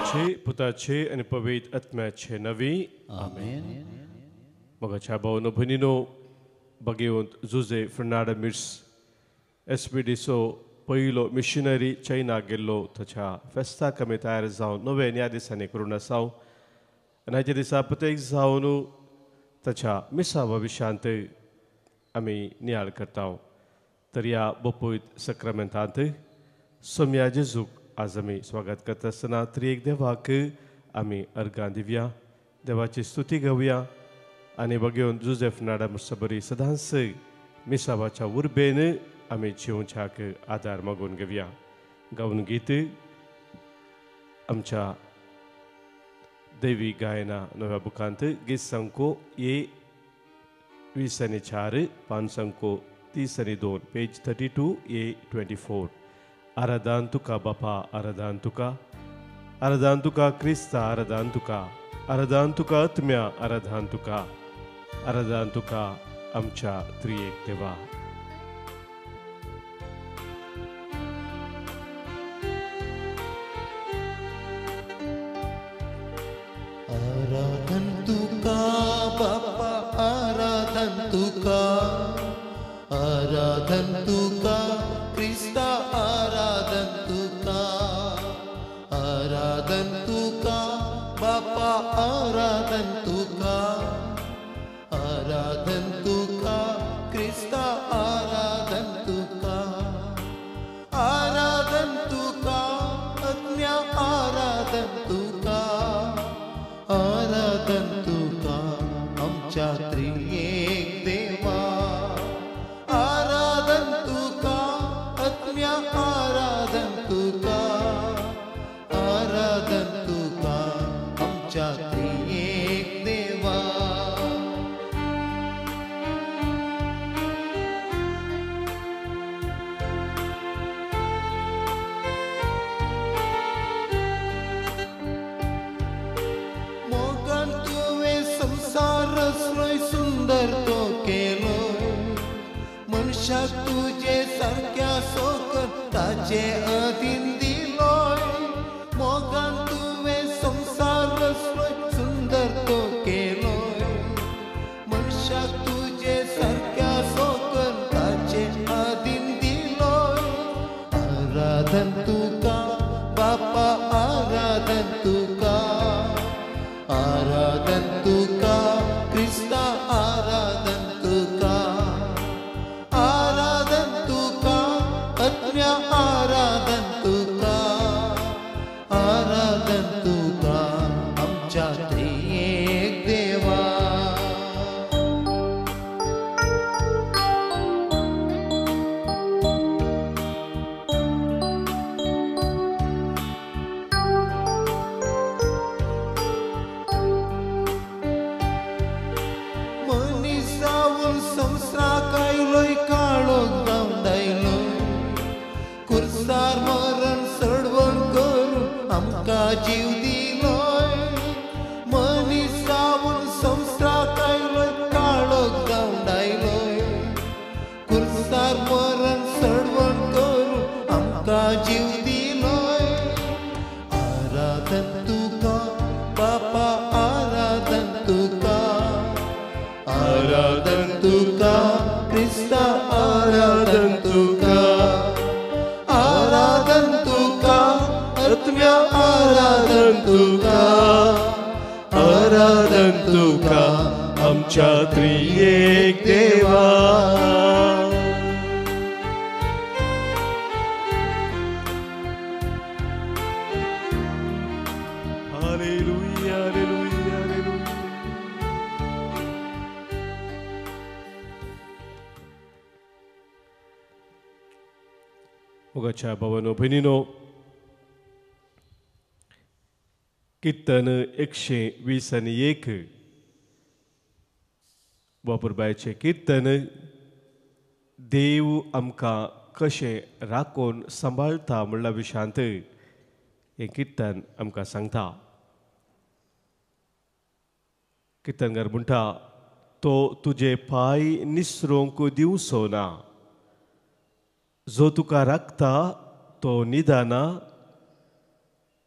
पिताचे पुताचे आणि पवित्र आत्म्याचे नवी आमेन. मोगाच्या भावनो भयणीनो बगेवंत जुजे फर्नांडो एसपीडीचो पयलो मिशनरी चायना गेल्लो ताच्या फेस्ताक आमी तयार जावन नव्यान ह्या दिसांनी करून आसा आनी हाच्या दिसा प्रत्येक जावन ताच्या मिसा भविश्यांत आमी नियाळ करता. तर ह्या बोपयत सक्रामेंतांत सोम्या जेजूक आज आमी स्वागत करता आसतना त्रिएक देवाक आमी अर्गां दिवया, देवाची स्तुती घेवया आनी बगेवन जुजेफ नाडा बरी सदांच मिसावाच्या उर्बेन आमी जिवच्याक आदार मागून घेवया. गावन गीत आमच्या दैवी गायना नव्या बुकांत गीत संको ए 20 पान संको 30 पेज 32 ए 24. आराधन तुका बापा, आराधन तुका क्रिस्ता, आराधन तुका आत्म्या, आराधन तुका आमच्या त्रिएक देवा. आराधन तुका बापा, आराधन तुका क्रिस्ता, आराधन तुका बापा, आराधन तुका क्रिस्ता, आराधन तुका आत्म्या, आराधन तुका आमच्या त्रिएक देवा. आराधन तुका आत्म्या, आराधन तुका आमच्या त्रिएक देवा. मोगान तुवें संसार सुंदर तो केलो, मनशाक तुजे सारक्या सोकर ताचे अधीन दिलोय. मोगान तुवें संसार सुंदर तो केलोय, मनशाक तुजे सारक्या सोकर ताचे अधीन दिलोय. आराधन तुका बापा, आराधन तुका क्रिस्ता, आराधन तुका आत्म्या, आराधन तुका आमच्या त्रिएक देवा. मनीसावून संवसाराक आयलोय, काळोख जावन आयलोय, कुर्सार मरण सडवण करून आमकां जीव दिलोय. मनीसावून संवसाराक आयलोय, काळोख जावन आयलोय, कुर्सार मरण सडवण करून आमकां जीव दिलोय. आराधन तुका बापा, आराधन तुका क्रिस्ता, आराधन तुका आत्म्या, आराधन तुका आमच्या त्रिएक देवा. Hallelujah, hallelujah, hallelujah. मोगाच्या भावानो भयणीनो, कीर्तन 121 वापरबायचे कीर्तन देव आमकां कशें राखून सांबाळटा म्हणल्या विशयांत हें कीर्तन आमकां सांगता. कीर्तनकार म्हणटा, तो तुजे पाय निसरूंक दिवचो ना, जो तुका राखता तो निदाना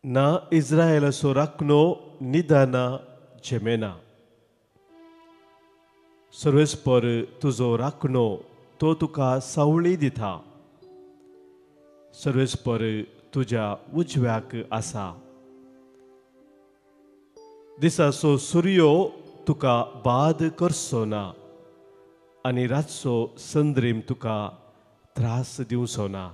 ना इस्रायेलाचो राखणो निदाना जेमेना. सर्वेस्पर तुजो राखणो तो तुका सावळी दिता. सर्वेस्पर तुज्या उजव्याक आसा. दिसाचो सूर्यो तुका बाद करचो ना आनी रातचो संद्रीम तुका त्रास दिवचो ना.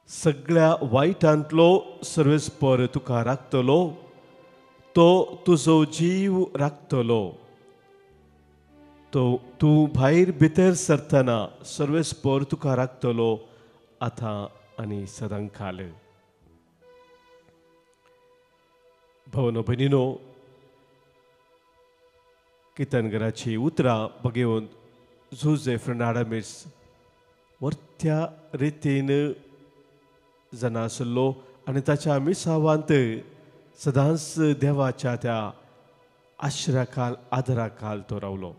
सगळ्या वायटांतलो सर्वेस्पर तुका राखतलो. तो तुजो जीव राखतलो. तो तूं भायर भितर सरतना सर्वेस्पर तुका राखतलो आतां आनी सदांकाल. भावनो भयणीनो, कितनगराची उतरां बगेवन जुजे फर्नांडो मिर्स वर्त्या रितीन जनासलो आनी ताच्या मिसावांत सदांच देवाच्या त्या आश्रयाखाल आदराखाल तो रावलो.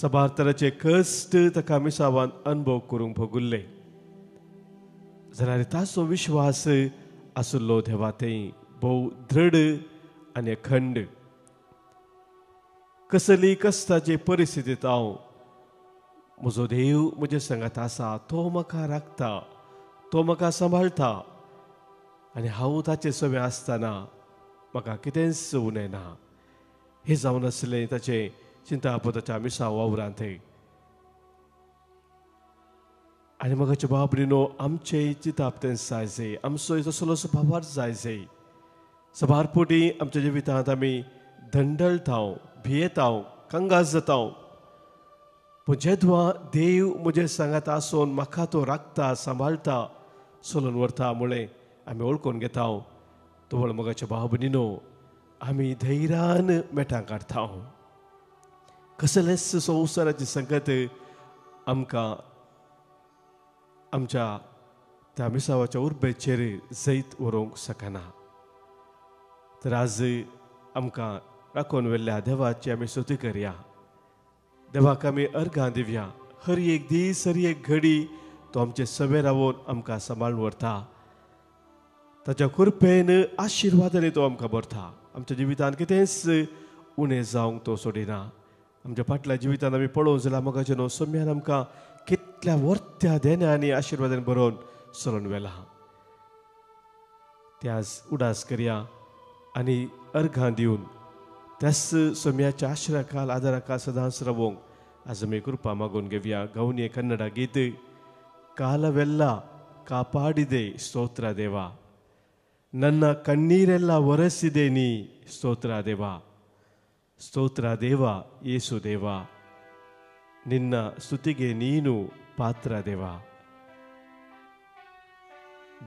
सबार तराचे कश्ट ताका मिसावान अनुभव करूंक भोगुल्ले जाल्यार ताचो विश्वास आसलो देवा थंय भोव दृढ आनी अखंड. कसली कश्टाचे परिस्थितींत हांव म्हजो देव म्हजे सांगात आसा. तो म्हाका राखता, तो म्हाका सांबाळटा आनी हांव ताचे सवे आसतना म्हाका कितेंच उणें ना. हें जावन आसलें ताचें चिंतापताच्या मिसा वावरांत. आनी म्हाका बाबरीनो आमचे चिंताप तें जायचे, आमचो तसलो स्वभावार जायचे. सबार पोटी आमच्या जिवितांत आमी धंडळटाव, भियेताव, कंगास जाताव. पूण जेदवा देव म्हजे सांगात आसून म्हाका तो राखता, सांबाळटा, सोलून व्हरता मुळे आमी ओळखून घेताव. तो मोगाच्या बाबनीनो आमी धैर्यान मेटां काडटाव. कसलेच संवसाराची संगत आमकां आमच्या त्या मिसावाच्या उर्बेचेर जैत व्हरूंक शकना. तर आज आमकां राखून व्हेल्ल्या देवाची आमी स्तुती करया. देवाक आमी अर्घां दिवया. हर एक दीस, हर एक घडी तो आमचे सवे रावून आमकां सांबाळून व्हरता. ताच्या कृपेन आशिर्वादांनी तो आमकां भरता. आमच्या जिवितांत कितेंच उणें जावंक तो सोडिना. आमच्या फाटल्या जिवितांत आमी पळोवंक जाल्यार मोगाचे न्हू सोम्यान आमकां कितल्या वर्त्या देण्यांनी आशिर्वादान भरोवन सरून व्हेला. त्याच उडास करया आनी अर्घां दिवन त्याच सोम्याच्या आश्रयाखाल आदाराखाल सदांच रावूंक आज आमी कृपा मागून घेवया. गवनी कन्नಡ गीत. ಕಾಲವೆಲ್ಲ ಕಾಪಾಡಿದೆ ಸ್ತೋತ್ರ ದೇವ, ನನ್ನ ಕಣ್ಣೀರೆಲ್ಲ ಒರೆಸಿದೆ ನೀ ಸ್ತೋತ್ರ ದೇವ. ಸ್ತೋತ್ರ ದೇವ ಯೇಸು ದೇವ, ನಿನ್ನ ಸ್ತುತಿಗೆ ನೀನು ಪಾತ್ರ ದೇವ.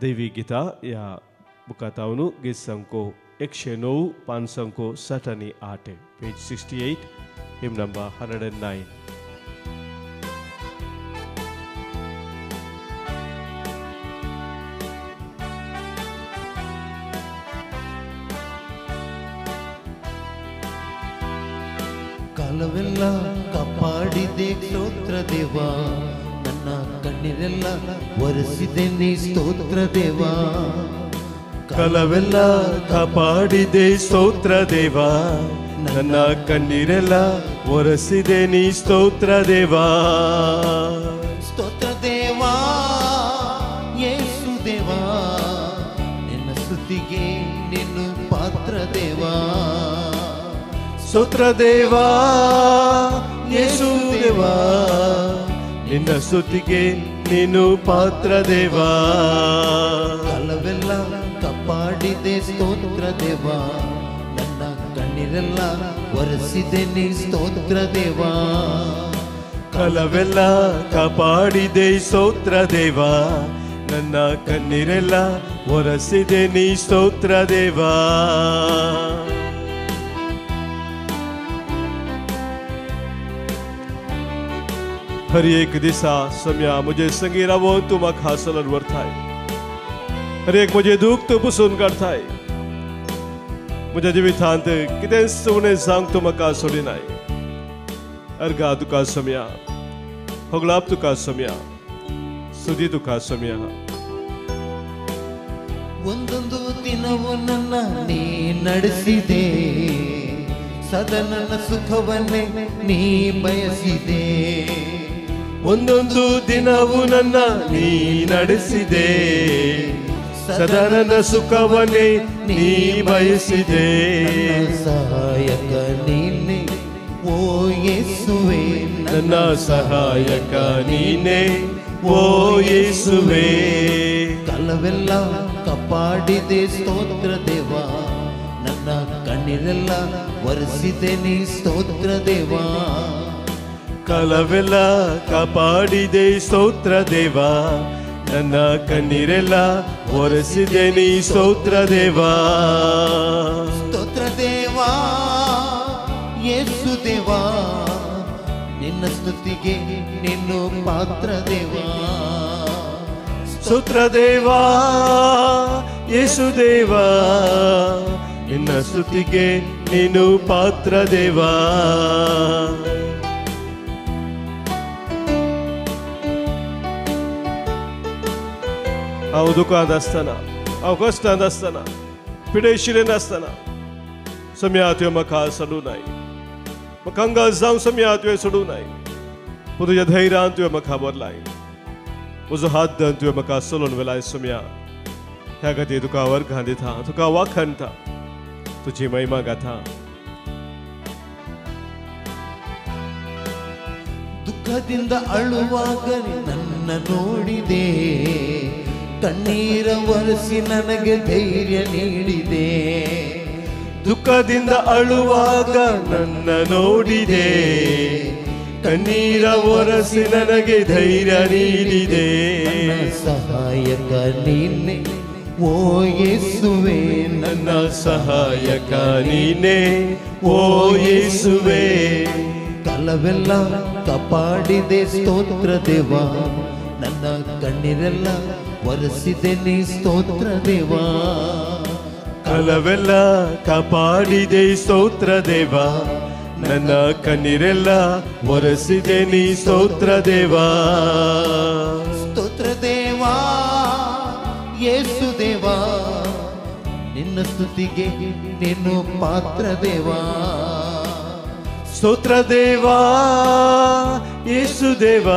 दैवी गीता या बुकात हांव गीत संको 109 5 68 पेज 68 हिम नंबर 109. ಕಾಲವೆಲ್ಲ ಕಾಪಾಡಿದೆ ಸ್ತೋತ್ರ ದೇವ, ನನ್ನ ಕಣ್ಣೀರೆಲ್ಲ ಒರೆಸಿದೆ ನೀ ಸ್ತೋತ್ರ ದೇವ. ಕಾಲವೆಲ್ಲ ಕಾಪಾಡಿದೆ ಸ್ತೋತ್ರ ದೇವ, ನನ್ನ ಕಣ್ಣೀರೆಲ್ಲ ಒರೆಸಿದೆ ನೀ ಸ್ತೋತ್ರ ದೇವ. ಸ್ತೋತ್ರ ದೇವ ಯೇಸು ದೇವ, ನಿನ್ನ ಸ್ತುತಿಗೆ ನೀನು ಪಾತ್ರ ದೇವ. ಸ್ತೋತ್ರ ದೇವ ಯೇಸು ದೇವ, ನಿನ್ನ ಸ್ತುತಿಗೆ ನೀನು ಪಾತ್ರ ದೇವ. ಕಾಲವೆಲ್ಲ ಕಾಪಾಡಿದೆ ಸ್ತೋತ್ರ ದೇವ, ನನ್ನ ಕಣ್ಣೀರೆಲ್ಲ ಒರೆಸಿದೆ ನೀ ಸ್ತೋತ್ರ ದೇವ. ಕಾಲವೆಲ್ಲ ಕಾಪಾಡಿದೆ ಸ್ತೋತ್ರ ದೇವ, ನನ್ನ ಕಣ್ಣೀರೆಲ್ಲ ಒರೆಸಿದೆ ನೀ ಸ್ತೋತ್ರ ದೇವ. हर एक दिसा सम्या मुझे संगी रावून तू म्हाका हासोन व्हरताय. हर एक म्हजें दूख तू पुसून काडताय. म्हज्या जिवितांत कितेंच उणें जावंक तू म्हाका सोडिनाय. अर्घा तुका सम्या, होगलाप तुका सम्या, स्तुती तुका सम्या. ಒಂದೊಂದು ದಿನವು ನನ್ನ ನೀ ನಡೆಸಿದೆ, ಸದಾ ನನ್ನ ಸುಖವನ್ನೇ ನೀ ಬಯಸಿದೆ. ಒಂದೊಂದು ದಿನವು ನನ್ನ ನೀ ನಡೆಸಿದೆ, ಸದಾ ನನ್ನ ಸುಖವನ್ನೇ ನೀ ಬಯಸಿದೆ. ಸಹಾಯಕ ನೀನೆ ಓ ಯೇಸುವೆ, ನನ್ನ ಸಹಾಯಕ ನೀನೆ ಓ ಯೇಸುವೆ. ಕಾಲವೆಲ್ಲ ಕಾಪಾಡಿದೆ ಸ್ತೋತ್ರ ದೇವ, ನನ್ನ ಕಣ್ಣೀರೆಲ್ಲ ಒರೆಸಿದೆ ನೀ ಸ್ತೋತ್ರ ದೇವ. ಕಾಲವೆಲ್ಲ ಕಾಪಾಡಿದೆ ಸ್ತೋತ್ರ ದೇವ, ನನ್ನ ಕಣ್ಣೀರೆಲ್ಲ ಒರೆಸಿದೆ ನೀ ಸ್ತೋತ್ರ ದೇವ. ಸ್ತೋತ್ರ ದೇವ ಯೇಸು ದೇವ, ನಿನ್ನ ಸ್ತುತಿಗೆ ನಿನ್ನು ಪಾತ್ರ ದೇವ. ಸ್ತೋತ್ರ ದೇವ ಯೇಸು ದೇವ, ನಿನ್ನ ಸ್ತುತಿಗೆ ನೀನು ಪಾತ್ರ ದೇವ. हांव दुकान आसतना, हांव कश्टांत आसतना, पिडेशिरेन आसतना सम्या तुवें म्हाका सोडूनाय, म्हाका हांगा जावं सम्या तुवें सोडूनाय. पूण तुज्या धैर्यान तुवें म्हाका बदलाय, म्हजो हात धरून तुवें म्हाका चलोवन व्हेलाय सम्या. ह्या खातीर तुका वर्गां दिता, तुका वाखणटा, तुजी महिमा गाता. ದುಃಖದಿಂದ ಅಳುವಾಗ ನನ್ನ ನೋಡಿದೆ, ಕಣ್ಣೀರ ಒರೆಸಿ ನನಗೆ ಧೈರ್ಯ ನೀಡಿದೆ. ದುಃಖದಿಂದ ಅಳುವಾಗ ನನ್ನ ನೋಡಿದೆ, ಕಣ್ಣೀರ ಒರೆಸಿ ನನಗೆ ಧೈರ್ಯ ನೀಡಿದೆ. ಸಹಾಯಕ ನೀನೆ ಓ ಯೇಸುವೆ, ನನ್ನ ಸಹಾಯಕ ನೀನೆ ಓ ಯೇಸುವೆ. ಕಾಲವೆಲ್ಲ ಕಾಪಾಡಿದೆ ಸ್ತೋತ್ರ ದೇವ, ನನ್ನ ಕಣ್ಣೀರೆಲ್ಲ ಒರೆಸಿದೆ ನೀ ಸ್ತೋತ್ರ ದೇವ. ಕಾಲವೆಲ್ಲ ಕಾಪಾಡಿದೆ ಸ್ತೋತ್ರ ದೇವ, ನನ್ನ ಕಣ್ಣೀರೆಲ್ಲ ಒರೆಸಿದೆ ನೀ ಸ್ತೋತ್ರ ದೇವ. ಸ್ತೋತ್ರ ದೇವ ಯೇಸು ದೇವ, ನಿನ್ನ ಸ್ತುತಿಗೆ ನೀನು ಪಾತ್ರ ದೇವ. ಸ್ತೋತ್ರ ದೇವ ಯೇಸು ದೇವ,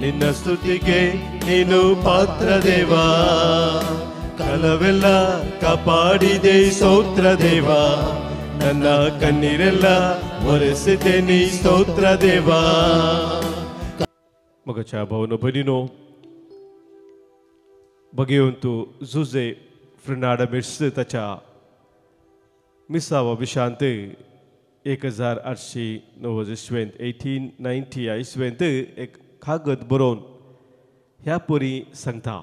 ನಿನ್ನ ಸ್ತುತಿಗೆ ನೀನು ಪಾತ್ರ ದೇವ. ಕಾಲವೆಲ್ಲ ಕಾಪಾಡಿದೆ ಸ್ತೋತ್ರ ದೇವ, ನನ್ನ ಕಣ್ಣೀರೆಲ್ಲ ಒರೆಸಿದೆ ನೀ ಸ್ತೋತ್ರ ದೇವ. मगाच्या भावनो भयणीनो, भगिवंतू जुजे फ्रेनाडा मिर्स ताच्या मिसावा विशांत 1890 ह्या इसवेंत एक कागद बरोवन ह्या परी सांगता.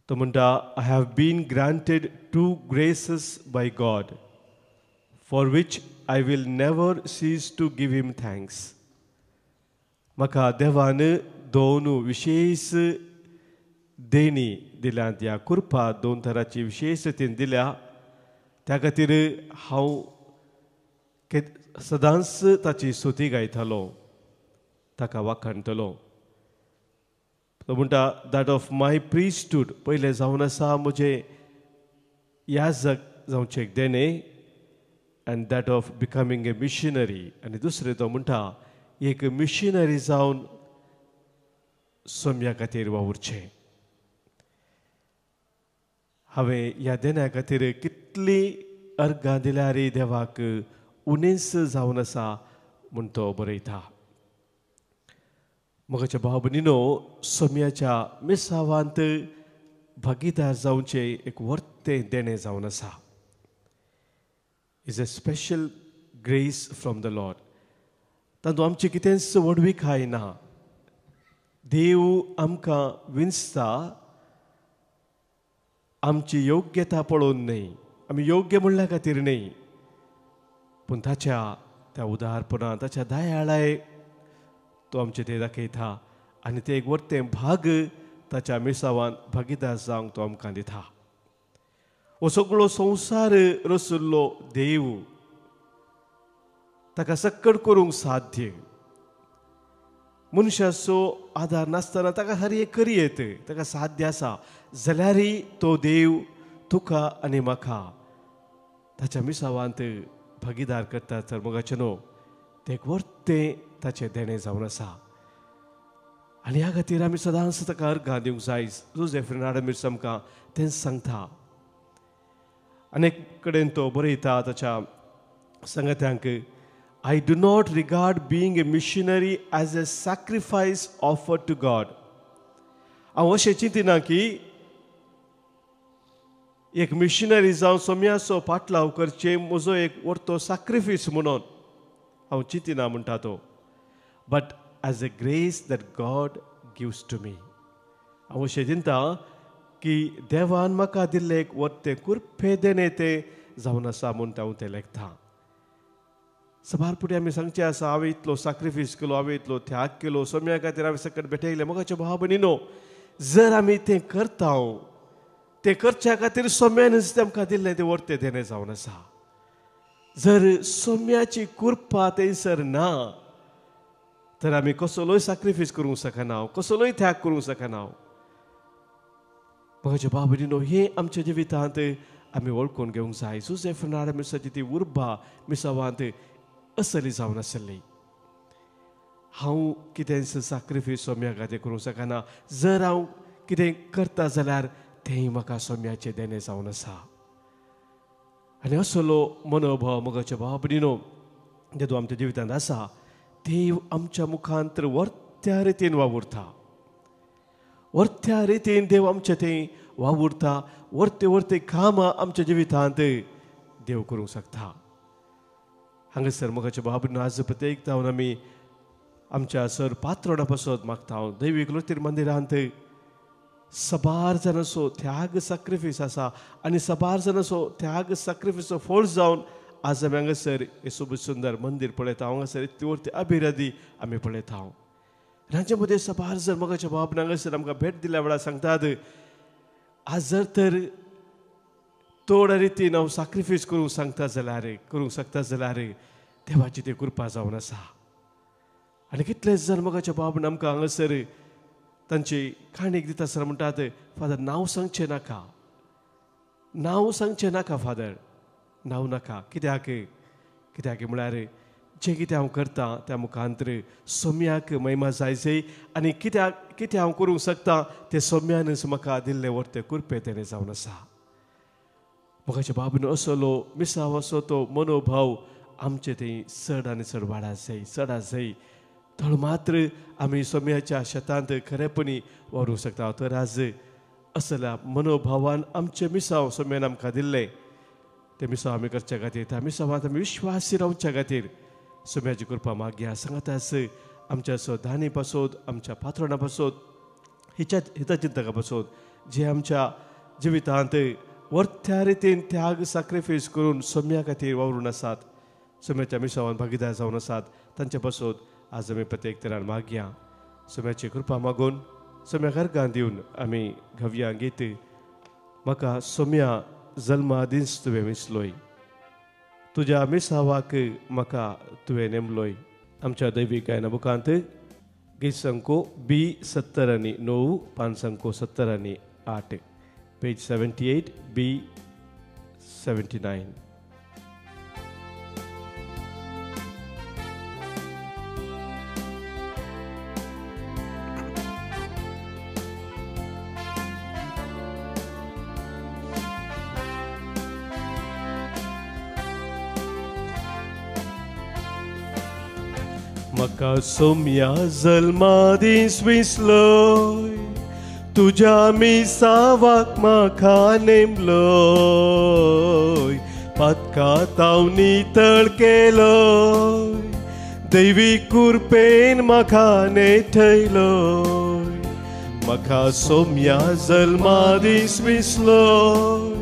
तो म्हणटा, I have been granted 2 graces by God, for which I will never cease to give him thanks. म्हाका देवान 2 विशेष देणी दिल्यात, ह्या कृपा 2 तरांची विशेषतेन दिल्या. त्या खातीर हांव सदांच ताची स्तुती गायतालो, ताका वाखणटलो. तो म्हणटा, दॅट ऑफ माय प्रिस्टूड, पयलें जावन आसा म्हजें याजक जावचें देणे, and that of becoming a missionary. आनी दुसरें तो म्हणटा, एक मिशनरी जावन सोम्या खातीर वावुरचें. हांवें ह्या देण्या खातीर कितली अर्गां दिल्यार देवाक उणीस जावन आसा म्हूण तो बरयता. म्हज्या भाव भयणीनो, सोम्याच्या मिसावांत भागीदार जावचें एक वर्तें देणें जावन आसा. Is a special grace from the Lord. तातूंत आमची कितेंच वडविकाय ना. देव आमकां विंचता आमची योग्यता पळोवन न्हय, आमी योग्य म्हणल्या खातीर न्हय, पूण ताच्या त्या उदारपणान, ताच्या दयाळाय तो आमचे ते दाखयता. आनी ते एक वर्तें भाग ताच्या मिसावान भागीदार जावंक तो आमकां दिता. हो सगळो संवसार रचुल्लो देव, ताका सक्कड करूंक साध्य. मनशाचो आदार नासतना ताका हर एक करी येत ताका साध्य आसा जाल्यारय तो देव तुका आनी म्हाका ताच्या मिसावांत भागीदार करता तर मोगाचे न्हू ते वर्तें ताचें देणें जावन आसा आनी ह्या खातीर आमी सदांच ताका अर्घां दिवंक जाय जुझे फेर्नांडो मिर्स आमकां तें सांगता अनेक कडेन तो बरयता ताच्या संगत्यांक I do not regard being a missionary as a sacrifice offered to God. हांव अशें चिंतिना की एक मिशनरी जावन सोम्याचो पाटलाव करचे म्हजो एक व्हडलो सॅक्रिफायस म्हणून हांव चिंतिना म्हणटा तो but as a grace that God gives to me हांव अशें चिंता की देवान म्हाका दिल्लें एक व्हडलें कुरपे देणें तें जावन आसा म्हूण हांव तें लेखतां सबार फुडें आमी सांगचें आसा हांवें इतलो सॅक्रिफायस केलो हांवें इतलो त्याग केलो सोम्या खातीर हांवें सकट भेटयलें मोगाचे भाव भयणीनो जर आमी तें करता तें करच्या खातीर सोम्यानच तेमकां दिल्लें तें व्हडलें देणें जावन आसा जर सोम्याची कृपा थंयसर ना तर आमी कसलोय सॅक्रिफायस करूंक शकना कसलोय त्याग करूंक शकना मोगाचे भाव भयणीनो हें आमच्या जिवितांत आमी वळखून घेवंक जाय जुझे फेर्नांडो मिर्साची ती उर्बा मिसावांत असली जावन आसली हांव कितें सॅक्रिफायस सोम्या खातीर करूंक शकना जर हांव कितें करता जाल्यार तेंय म्हाका सोम्याचें देणें जावन आसा आनी असलो मनोभाव मोगाचे भाव भयणीनो जेदो आमच्या जिवितांत आसा देव आमच्या मुखांतर वर्त्या रितीन वावुरता वर्त्या रितीन देव आमचें तें वावुरता वर्ते कामां आमच्या जिवितांत देव करूंक शकता हांगासर मोगाचे भाव भयणीनो आज प्रत्येक जावन आमी आमच्या सर पात्रोडा पासत मागता हांव दैवीक लोतीर मंदिरांत सबार जाणांचो त्याग सॅक्रिफायस आसा आनी सबार जाणांचो त्याग सॅक्रिफायसचो फळ जावन आज आमी हांगासर हे सुंदर मंदिर पळयता हांगासर इतली व्हडली अभिवृद्धी आमी पळयता रांचे मदें सबार जर मोगाचे भाव भयणी हांगासर आमकां भेट दिल्या वेळार सांगतात आज जर तर थोड्या रितीन हांव सॅक्रिफायस करूंक करूंक शकता जाल्यार देवाची ती कृपा जावन आसा आनी कितलेच जर मोगाचे भाव भयणी आमकां हांगासर तांची काणीक दिता आसतना म्हणटात फादर नांव सांगचें नाका फादर नांव नाका कित्याक म्हळ्यार जें कितें हांव करतां त्या मुखांतर सोम्याक महिमा जायचे आनी कितें हांव करूंक शकता तें सोम्यानच म्हाका दिल्लें व्हडलें कुरपें तेणें जावन आसा मोगाचे भाव भयणीनो असलो मिसाव असो तो मनोभाव आमचे थंय चड आनी चड वाडत जाय थोडो मात्र आमी सोम्याच्या शेतांत खरेपणी व्हरूंक शकता तर आज असल्या मनोभावान आमचे मिसाव सोम्यान आमकां दिल्ले ते मिसाव आमी करच्या खातीर त्या मिसावांत आमी विश्वासी रावच्या खातीर सोम्याची कृपा मागया सांगातास आमच्या धानी पासत आमच्या पात्रोणा पासत हितचिंतका पासत जे आमच्या जिवितांत वर्त्या रितीन त्याग सॅक्रिफायस करून सोम्या खातीर वावरून आसात सोम्याच्या मिसावान भागीदार जावन आसात तांचे पासत आज आमी प्रत्येक तरान मागया सोम्याची कृपा मागून सोम्याक अर्घां दिवन आमी घवया गीत म्हाका सोम्या जल्मा दिस तुवें विसलोय तुज्या मिसावाक म्हाका तुवें नेमलोय आमच्या दैवीक गायना बुकांत गीत संको B70 पान संको 70 page 78 B79 म्हाका सोम्या जल्मा दीस विसलोय तुज्या मिसावाक म्हाका नेमलोय पातकांत हांव नितळ केलोय दैवीक कृपेन म्हाका नेठयलोय म्हाका सोम्या जल्मा दीस विसलोय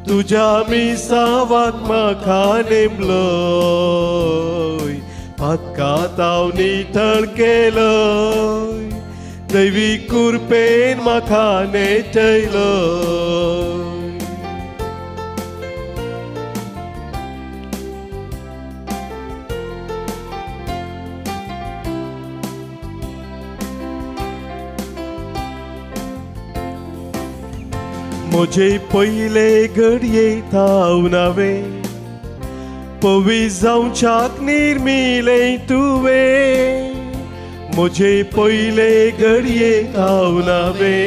तुज्या मिसावाक म्हाका नेमलोय पातकांत हांव नितळ केलोय दैवीक कृपेन म्हाका नेठयलोय म्हजे पयले घडये थावनावे पवी जावच्याक निर्मिले तुवें म्हजे पयले घडये थावनावे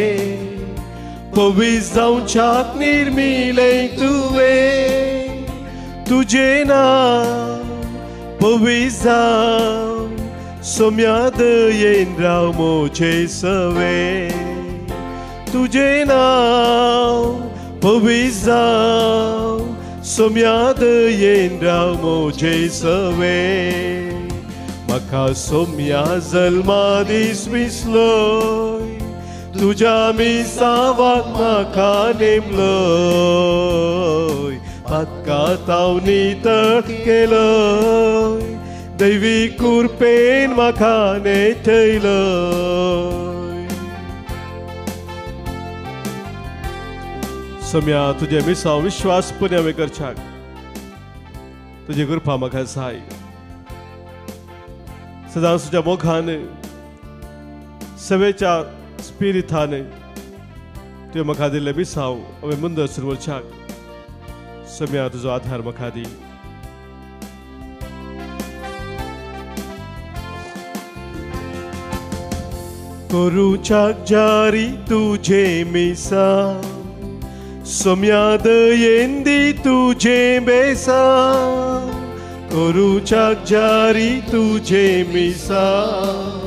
पवी जावच्याक निर्मिले तुवें तुझे नाव पवी जाव सोम्या दयेन राव म्हजे सवे तुझे नाव पवी जाव सोम्या दयेन राव म्हजे सवे म्हाका सोम्या जल्मा दीस विसलोय तुझ्या मिसावाक म्हाका नेमलोय पातकांत हांव नितळ केलोय दैवी कुरपेन म्हाका नेटयलोय सोम्या तुझे मिसांव विश्वासपणे हांवें करच्याक तुजी कृपा म्हाका जाय सदांच तुज्या मोगान सेवेच्या स्पिरितान तुवें म्हाका दिल्ले मिसांव हांवें मुंदर सुरवच्याक सोम्या तुजो आधार म्हाका दी करूच्याक जारी तुझे मिसांव सोम्या दयेन दी तुझे बेसांव करूच्याक जारी तुझे मिसांव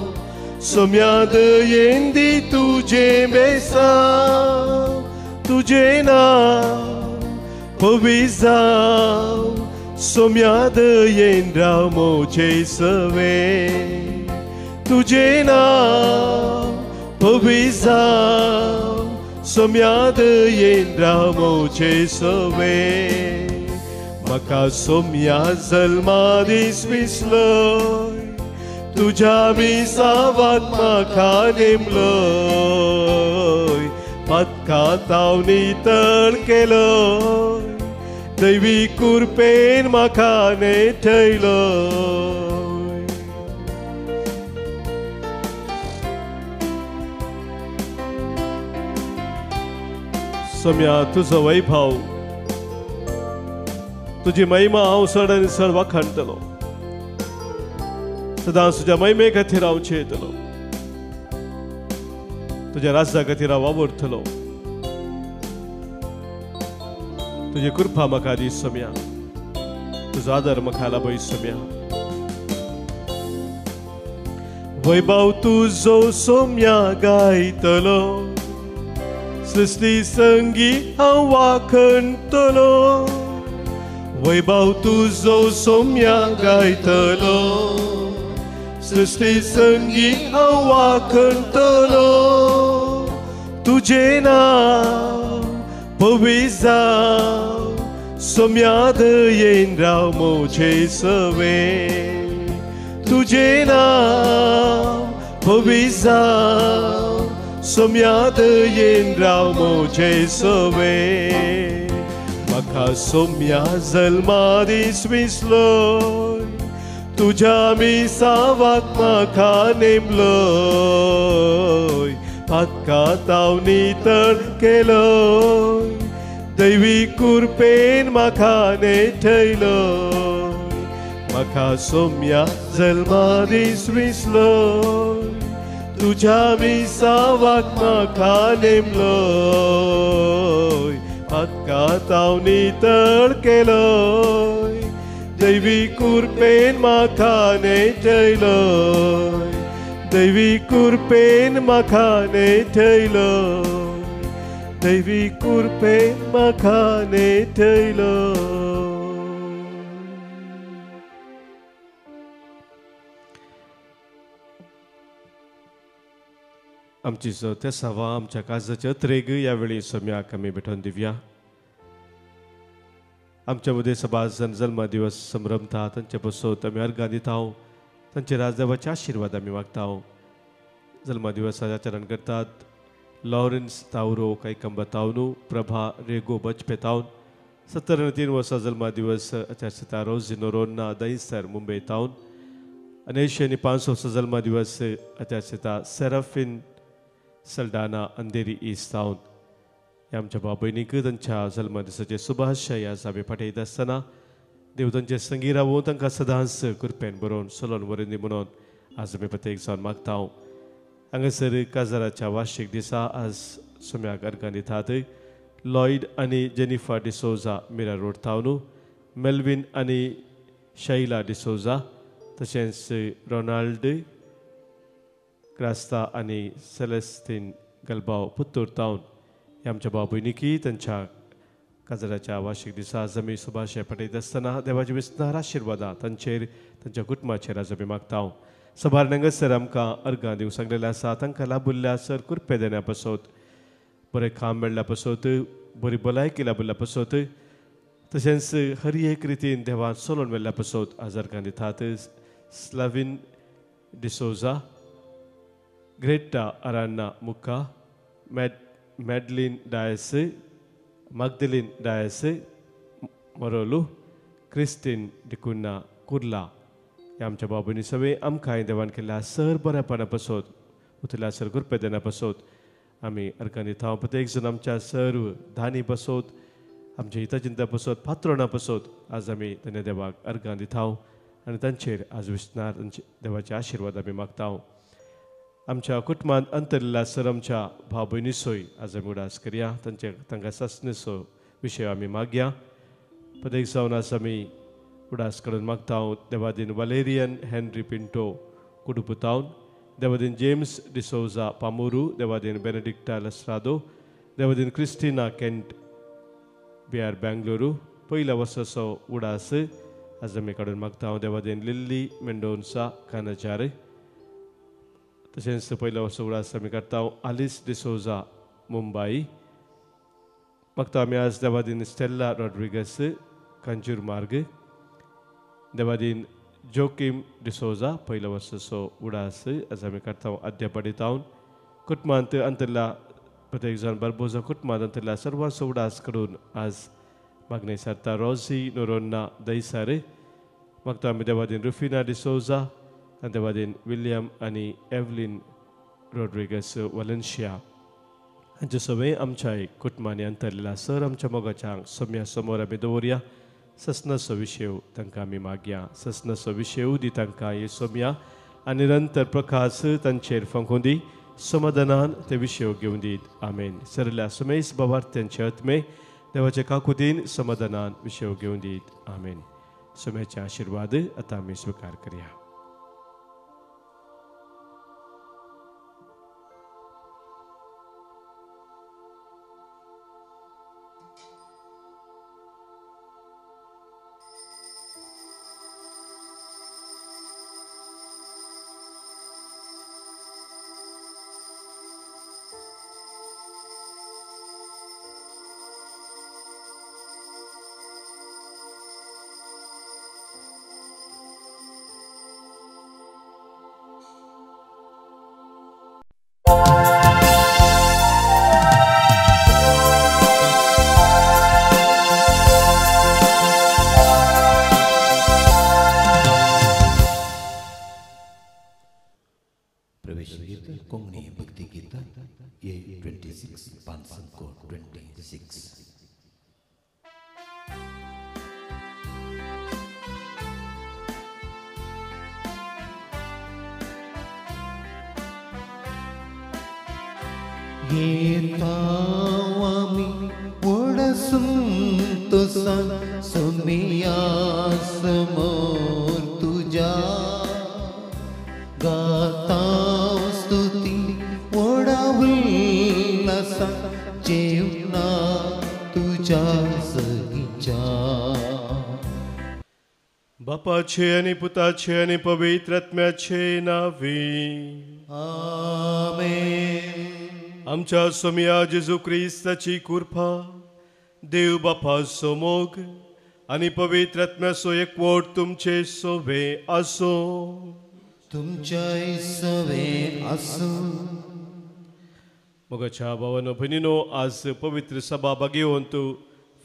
सोम्या दयेन दी तुझे बेसांव तुझे नाव पवी जाव सोम्या दयेन राव म्हजे सवे तुझे नाव पवी जाव सोम्या दयेन राव म्हजे सवे म्हाका सोम्या जल्मा दीस विसलोय तुझ्या मिसावाक म्हाका नेमलोय पातकांत हांव नितळ केलोय दैवी कुरपेन म्हाका नेटयलोय सोम्या तुजो वैभव तुझी महिमा हांव चड आनी चड वाखाणटलो सदांच तुज्या महिमे खातीर हांव चेतलो तुज्या राज्या खातीर हांव वावुरतलो तुजी कृपा म्हाका दी सोम्या तुजो आदर म्हाका लाभय सोम्या वैभव तुजो सोम्या गायतलो सृष्टी संगी हांव वाखणटलो वैभव तुजो सोम्या गायतलो सृष्टी संगी हांव वाखणटलो तुझे नाव पवी जाव सोम्या दयेन राव म्हजे सवे तुझे नाव पवी जाव सोम्या दयेन राव म्हजे सवे म्हाका सोम्या जल्मा दीस विसलोय तुझ्या मिसावाक म्हाका नेमलोय पातकांत हांव नितळ केलोय दैवी कुरपेन म्हाका नेटयलोय म्हाका सोम्या जल्मा दीस विसलोय तुझ्या मिसावाक म्हाका नेमलोय पातकांत हांव नितळ केलोय दैवी कुरपेन म्हाका नेटयलोय दैवी कुरपेन म्हाका नेटयलोय दैवी कुरपेन म्हाका नेटयलोय आमची चवथ्या सवा आमच्या काळजाच्या अत्रेक ह्या वेळी सोम्याक आमी भेटोवन दिवया आमच्या मदीं सबाज जन जल्मा दिवस संभ्रमता तांचे बसत आमी अर्गां दिता तांचे राजदेवाचे आशिर्वाद आमी मागता जल्मा दिवसाचें आचरण करतात लॉरेन्स तावरो कैकंबा तावनू प्रभा रेगो बचपेतावन 73 वर्सां जल्मा दिवस आचार्य रोजिनो रोन्ना दहिसर मुंबई तावन आनी 5 वर्सां जल्मा दिवस आचार्य सेराफिन सल्डाना अंधेरी ईस्ट तावन ह्या आमच्या भाव भयणीक तांच्या जल्म दिसाचे शुभाशय आज आमी फाटयत आसतना देव तांचे संगी रावूं तांकां सदांच कृपेन बरोवन चलोन वरंदी म्हणून आज आमी प्रत्येक जावन मागता हांगासर काजाराच्या वार्षिक दिसा आज सोम्याक अर्गां दितात लॉयड आनी जेनिफर डिसोजा मिरा रोड थावन मेल्विन आनी शैला डिसोजा तशेंच रोनाल्ड क्रास्ता आनी सेलेस्टीन गलबाव पुत्तूर टावन ह्या आमच्या भाव भयणीकी तांच्या काजाराच्या वार्षिक दिसा आज आमी शुभाशय पठयत आसतना देवाची विस्तार आशिर्वादा तांचेर तांच्या कुटुंबाचेर आज आमी मागता सभार हांगासर आमकां अर्गां दिवंक सांगलेलें आसा तांकां लाभुल्ल्या सर कुरपे देण्या पासत बरें काम मेळ्ळ्या पासत बरी भलायकी लाभुल्ल्या पासत तशेंच हर एक रितीन देवान चलोवन व्हेल्ल्या पासत आज अर्गां दितात स्लाविन डिसोजा ग्रेटा आरान्ना मुक्का मॅडलीन डायस मगदलीन डायस मोरोलू क्रिस्टीन डिकुन्ना कुर्ला ह्या आमच्या भाव भयणी सगळे आमकां देवान केल्ल्या सर बऱ्यापणा पासत उतल्या सर कुरपे देण्या पासत आमी अर्गां दिता प्रत्येक जण आमच्या सर्व धानी पासत आमच्या हिताचिंता पासत पात्रोणा पासत आज आमी धन्य देवाक अर्गां दिता आनी तांचेर आज विस्तार देवाचे आशिर्वाद आमी मागता आमच्या कुटुंबांत अंतरलेल्या सर आमच्या भाव भयणी सोय आज आमी उडास करया तांकां सस्नेचो विशय आमी मागया प्रत्येक जावन आज आमी उडास करून मागता देवादीन वलेरियन हेनरी पिंटो कुडुपू टावन देवादीन जेम्स डिसोजा पामोरू देवादीन बेनेडिक्टा लस्रादो देवादीन क्रिस्टिना केंट बिहार बेंगलुरू पयल्या वर्साचो उडास आज आमी काडून मागता देवादीन लिल्ली मेंडोन्सा कानाचार तशेंच पयल्या वर्सा उडास आमी काडटा आलिस डिसोजा मुंबई मागता आमी आज देवादीन स्टेल्ला रॉड्रिगस कांजूर मार्ग देवादीन जोकिम डिसोजा पयल्या वर्साचो उडास आज आमी काडटा अद्यापडितावन कुटुंबांत अंतरल्या प्रत्येक जाण बारबोजा कुटुंबांत अंतरल्या सर्वांचो उडास काडून आज मागणे सारता रॉझी नोरोन्ना दैसार मागता आमी देवादीन रुफिना डिसोजा आनी देवादीन विलियम आनी एवलिन रॉड्रिगस वलेन्शिया हांचे सगळे आमच्या कुटुंबांनी अंतरलेल्या सर आमच्या मोगाच्या सोम्या समोर आमी दवरया सस्नाचो विशय तांकां आमी मागया सस्नाचो विशय दी तांकां हे सोम्या आनी निरंतर प्रकाश तांचेर फंकून दी समाधानान ते विशय घेवन दीत आमेन सरल्या समेस बाबार्थ्यांचे आत्मे देवाचे काकुतीन समाधानान विशय घेवन दीत आमेन सोम्याचे आशिर्वाद आतां आमी स्विकार करया कोंगणी भक्ति गीता ये 26 5 26 येतावामी वडसुंतो सोमिया समोर तुझ्या गाता स्तुती वडावलसा जेवना तुझ्या सगीच्या बापाचे आणि पुताचे आणि पवित्र आत्म्याचे नावे आमेन. आमच्या सोम्या जेजू ख्रिस्ताची कृपा देव बापाचो मोग आणि पवित्र आत्म्याचो एकवट तुमचे सोबे आसो तुमच्या सवे आसो. मोगाच्या भावानो भयणीनो आज पवित्र सभा भाग्यवंत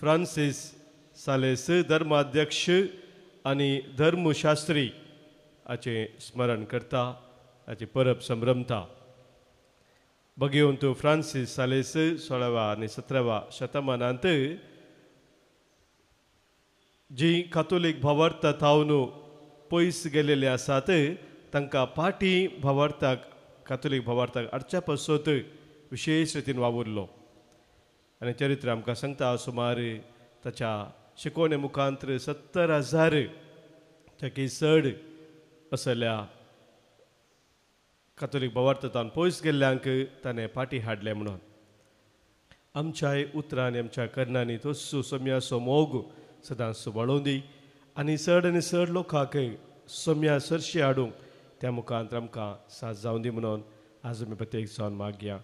फ्रांसीस सालेस धर्माध्यक्ष आणि धर्मशास्त्री हाचे स्मरण करता हाची परब संभ्रमता. भगवंत फ्रांसीस सालेस 16व्या आणि 17व्या शतमानांत जी कातोलीक भावार्थां थावन पयस गेलेले आसात तांकां पाटी भावार्थाक कातोलीक भावार्थाक हाडच्या पासत विशेष रितीन वावुरलो आनी चरित्र आमकां सांगता सुमार ताच्या शिकवणे मुखांतर 70,000 ताकी चड असल्या कातोलीक भावार्थांत पयस गेल्ल्यांक ताणें पाटी हाडले म्हणून आमच्याय उतरांनी आमच्या कर्णांनी तोच सोम्याचो मोग सदांच वाडोवंदी आनी चड लोकांक सोम्या सरशी हाडूंक त्या मुखांतर आमकां साथ जावं दी म्हणून आज आमी प्रत्येक जावन मागया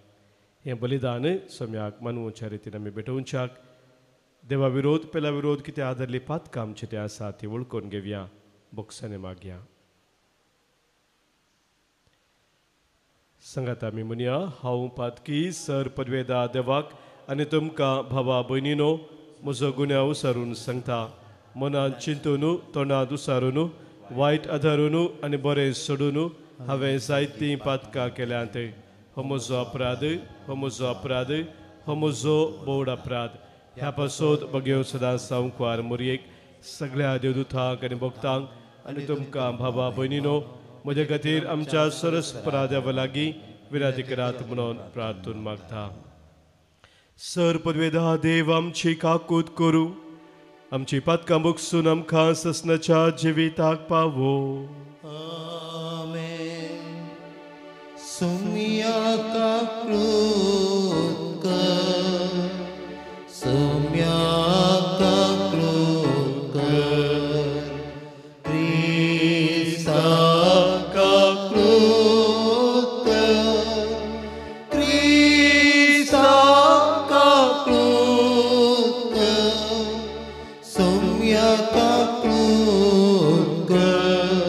हें बलिदान सोम्याक मनवुच्या रितीन आमी भेटोवच्याक देवा विरोध पेला विरोध कितें आदरली पातकां आमचें तें आसा ती वळखून घेवया बोक्सांनी मागया सांगात आमी म्हणया हांव पातकी सर पदवेदा देवाक आनी तुमकां भावा भयणीनो म्हजो गुन्यांव विसारून सांगता मनांत चिंतून तोंडांत उसारून वायट आदारून आनी बरें सोडून हांवें जायतीं पातकां केल्यांत हो म्हजो अपराध हो म्हजो अपराध हो म्हजो बोड अपराध ह्या पासत बगयो सदांच सांवकार मोरयेक सगळ्या देवदूतांक आनी भक्तांक आनी तुमकां भावा भयणीनो म्हजे खातीर आमच्या सरस अपराध्या लागीं विराधी करात म्हणून प्रार्थून मागता सर पदवेदा देव आमची काकूत करूं आमची पातकां बुकसून आमकां ससनाच्या जिविताक पावो आमेन सोम्याका क्रोध कर सोम्याका क्रोध कर क्रिस्ताका क्रोध कर क्रिस्ताका क्रोध कर सोम्याका क्रोध कर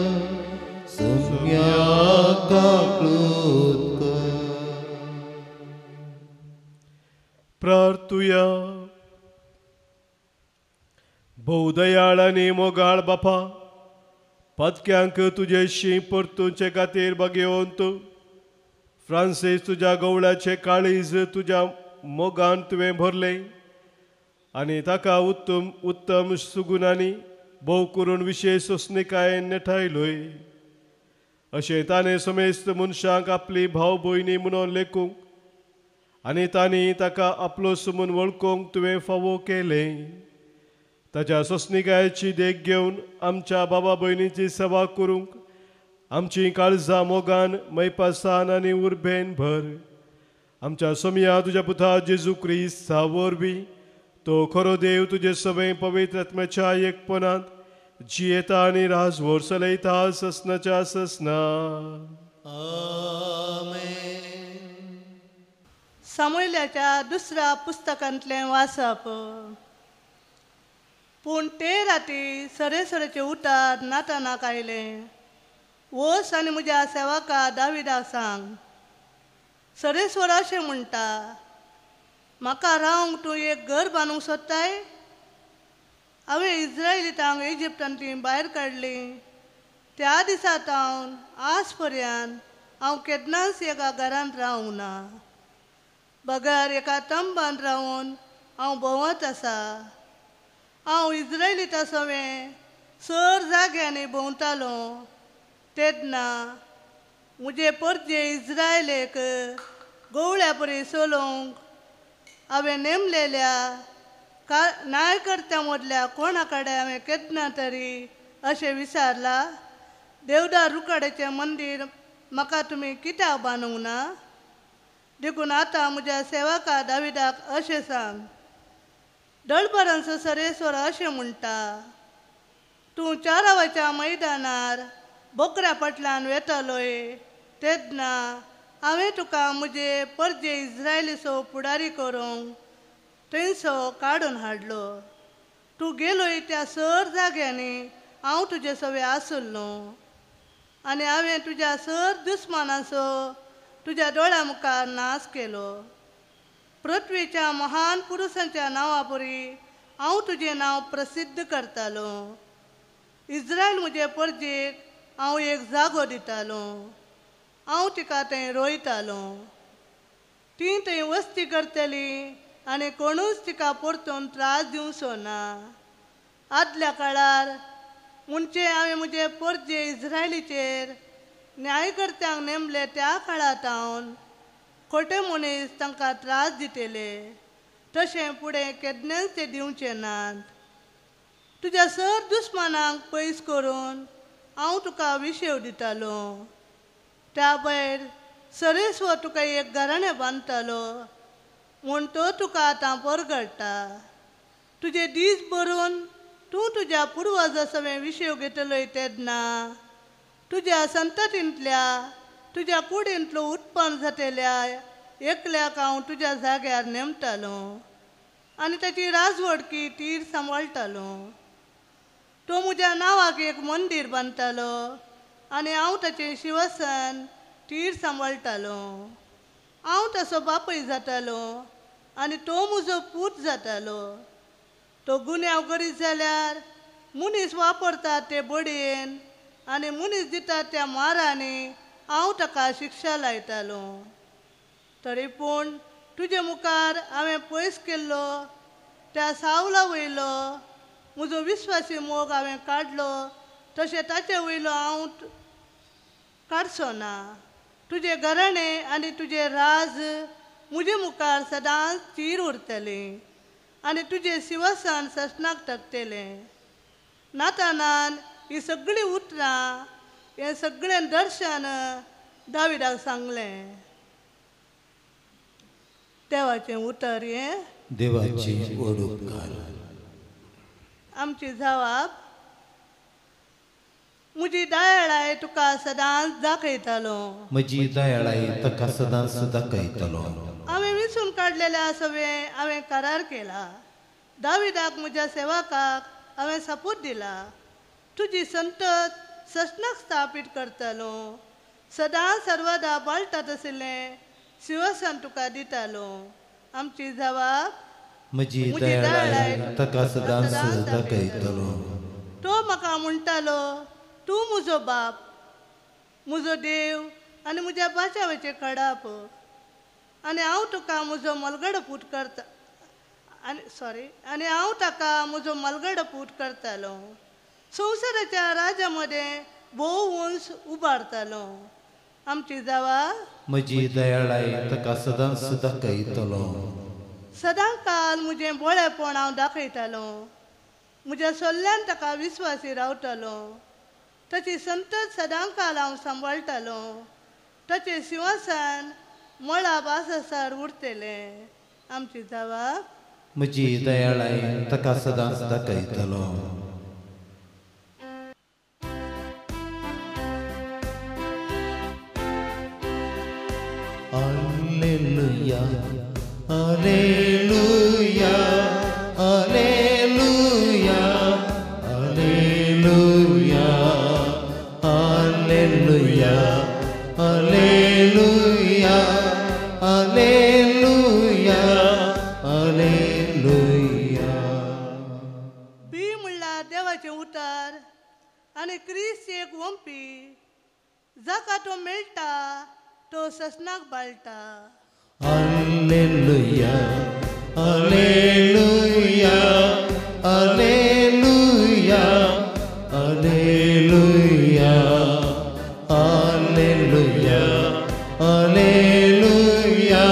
सोम्याका क्रोध कर प्रार्थुया भोवदयाळ आनी मोगाळ बापा पदक्यांक तुजेशी परतुचे खातीर भगवंत फ्रांसीस तुज्या गवळ्याचे काळीज तुज्या मोगान तुवें भरले आनी ताका उत्तम सुगुणांनी भोव करून विशेष सोसणिकाय नेटायलोय अशें ताणें समेस्त मनशांक आपली भाव भयणी म्हणून लेखूंक आनी तांणी ताका आपलोस म्हूण वळखूंक तुवें फावो केलें ताच्या सोसणिकायेची देख घेवन आमच्या बाबा भयणीची सेवा करूंक आमची काळजां मोगान मैपासान आनी उर्बेन भर आमच्या सोम्या तुज्या पुता जेजू क्रिस्ता वरवीं तो खरो देव तुजे सवय पवित्र आत्म्याच्या एकपणांत जियेता आनी राजवोर चलयता ससनाच्या ससना आमेन सामुएलाच्या दुसऱ्या पुस्तकांतलें वाचप पूण ते राती सरेचे उठार नातानाक आयलें वच आनी म्हज्या सेवका दाविदाक सांग सरेस्वर अशें म्हणटा म्हाका रावंक तूं एक घर बांदूंक सोदताय हांवें इस्रायलितांक इजिप्टांतलीं भायर काडलीं त्या दिसा सावन आज पर्यंत हांव केन्नाच एका घरांत रावूंक ना बगार एका तंबान रावून हांव भोंवत आसा हांव इस्रायलिता सवें सर जाग्यांनी भोंवतालो तेन्ना म्हजे परजे इस्रायलेक गवळ्या परी चलोवंक हांवें नेमलेल्या नायकर्त्या मदल्या कोणा कडेन हांवें केन्ना तरी अशें विचारलां देवदार रुखाड्याचें मंदीर म्हाका तुमी कित्याक बांदूंक ना देखून आतां म्हज्या सेवका दाविदाक अशें सांग दळबरांचो सरेस्वर अशें म्हणटा तूं चारावाच्या मैदानार बोकऱ्या फाटल्यान वेतलोय तेन्ना हांवें तुका म्हजे परजे इस्रायलीचो फुडारी करूंक थंयसो काडून हाडलो तूं गेलोय त्या सर जाग्यांनी हांव तुजे सवे आसुल्लो आनी हांवें तुज्या सर दुस्मानाचो तुज्या दोळ्या मुखार नाश केलो पृथ्वीच्या महान पुरुशांच्या नांवा परी हांव तुजें नांव प्रसिद्ध करतालो इस्रायल म्हजे परजेक हांव एक जागो दितालो हांव तिका थंय रोयतालो ती थंय वस्ती करतली आनी कोणूच तिका परतून त्रास दिवचो ना. आदल्या काळार मुंचे हांवें म्हजे परजे इस्रायलीचेर न्यायकर्त्यांक नेमले त्या काळांत हांव खोटे मनीस तांकां त्रास दितले तशें फुडें केन्नाच ते दिवचे नात. तुज्या सर दुस्मानांक पयस करून हांव तुका विशेव दितालो. त्या भायर सरेस्व तुका एक घराणें बांदतालो म्हूण तो तुका आतां परगडटा. तुजे दीस भरून तूं तुज्या पुर्वजा सवें विशेव घेतलोय तेन्ना तुज्या संततींतल्या तुज्या कुडींतलो उत्पन्न जातल्या एकल्याक हांव तुज्या जाग्यार नेमतालो आनी ताची राजवडकी तीर सांबाळटालो. तो म्हज्या नांवाक एक मंदीर बांदतालो आनी हांव ताचें शिवसन तीर सांबाळटालो. हांव ताचो बापूय जातालो आनी तो म्हजो पूत जातालो. तो गुन्यांव करीत जाल्यार मनीस वापरतात ते बडयेन आनी मनीस दितात त्या मारांनी हांव ताका शिक्षा लायतालो. तरी पूण तुजे मुखार हांवें पयस केल्लो त्या सावला वयलो म्हजो विस्वासी मोग हांवें काडलो तशें ताचे वयलो हांव काडचो ना. तुजे घराणें आनी तुजे राज म्हजे मुखार सदांच स्थिर उरतलें आनी तुजे शिवसन ससनाक तकतलें. नातानान ही सगळीं उतरां हें सगळें दर्शन दाविदाक सांगलें. देवाचें उतर हें देवाची ओडूपकार. आमची जबाब म्हजी दयाळाय तुका सदांच दाखयतालो. म्हजी दयाळाय ताका सदांच दाखयतलो. हांवें विसून काडलेल्या सवें हांवें करार केला. दाविदाक म्हज्या सेवकाक हांवें सपूत दिला. तुजी संतत ससनाक स्थापीत करतालो. सदां सर्वदा बाळटात आशिल्लें शिवसन तुका दितालो. आमची जबाब म्हजी दयाळाय ताका सदांच दाखयतलो. तो म्हाका म्हणटालो तूं म्हजो बाप म्हजो देव आनी म्हज्या बाचावाचें खडाप आनी हांव तुका म्हजो मलगडो पूत करता आनी हांव ताका म्हजो मलगडो पूत करतालो. संवसाराच्या राज्या मदें भोव वंश उबारतालो. आमची जबाब म्हजी दयाळाय ताका सदांच दाखयतलो. सदां काल म्हजें बोळेपण हांव दाखयतालो. म्हज्या सल्ल्यान ताका विस्वासी रावतालो. ताची संतत सदां काल हांव सांबाळटालो. ताचें सिंहासन मळा बासासार उरतलें. आमची जबाब म्हजी दयाळाय ताका सदांच दाखयतलो. Alleluia, Alleluia, Alleluia, Alleluia, Alleluia, Alleluia, Alleluia, Alleluia. बी म्हणल्यार देवाचें उतर आनी क्रिस्त एक वंपी जाका तो मेळटा तो ससनाक बाळटा. Alleluia, Alleluia, Alleluia, Alleluia, Alleluia, Alleluia,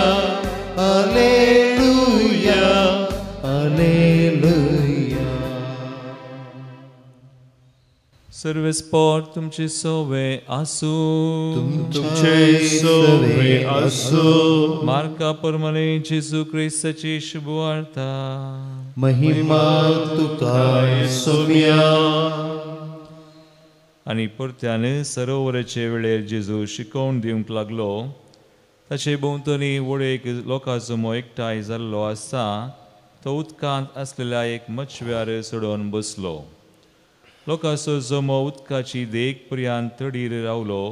Alleluia, Alleluia. सर्वेस्पोर तुमचे सोवे आसू. तुमचे सोवे आसू. मार्का प्रमाणे जेजू क्रिस्ताची शुभवार्ता. महिमा तुका सोम्या. आनी परत्यान सरोवराचे वेळेर जेजू शिकोवन दिवंक लागलो. ताचे भोंवतणी वळेक लोकांचो मोग एकठांय जाल्लो आसता तो उदकांत आसलेल्या एक मच्छव्यार सोडून बसलो. लोकांचो जमो उदकाची देख पर्यंत तडीर रावलो.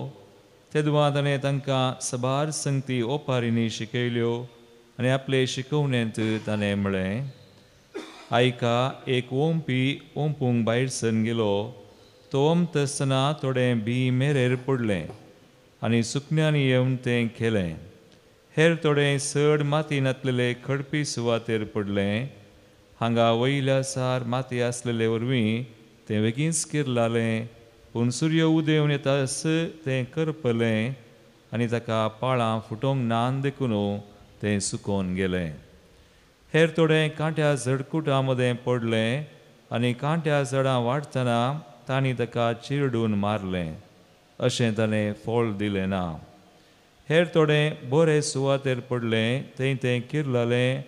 तेदवा ताणें तांकां सबार संगती ओपारींनी शिकयल्यो आनी आपले शिकवण्यांत ताणें म्हळें, आयका एक ओंपी ओंपूंक भायर सरून गेलो. तो ओंपता आसतना थोडें बी मेरेर पडलें आनी सुकण्यांनी येवन तें केलें. हेर थोडे चड माती नातलेले खडपी सुवातेर पडले. हांगा वयल्या सार माती आसलेले वरवीं तें बेगीन किरलालें, पूण सूर्य उदेवन येतास तें करपलें आनी ताका पाळां फुटोंक नान देखून तें सुकोवन गेलें. हेर थोडें कांट्या झडकुटां मदें पडलें आनी कांट्या झाडां वाडटना तांणी ताका चिरडून मारलें, अशें ताणें फळ दिलें ना. हेर थोडें बरे सुवातेर पडलें, थंय तें किरलालें,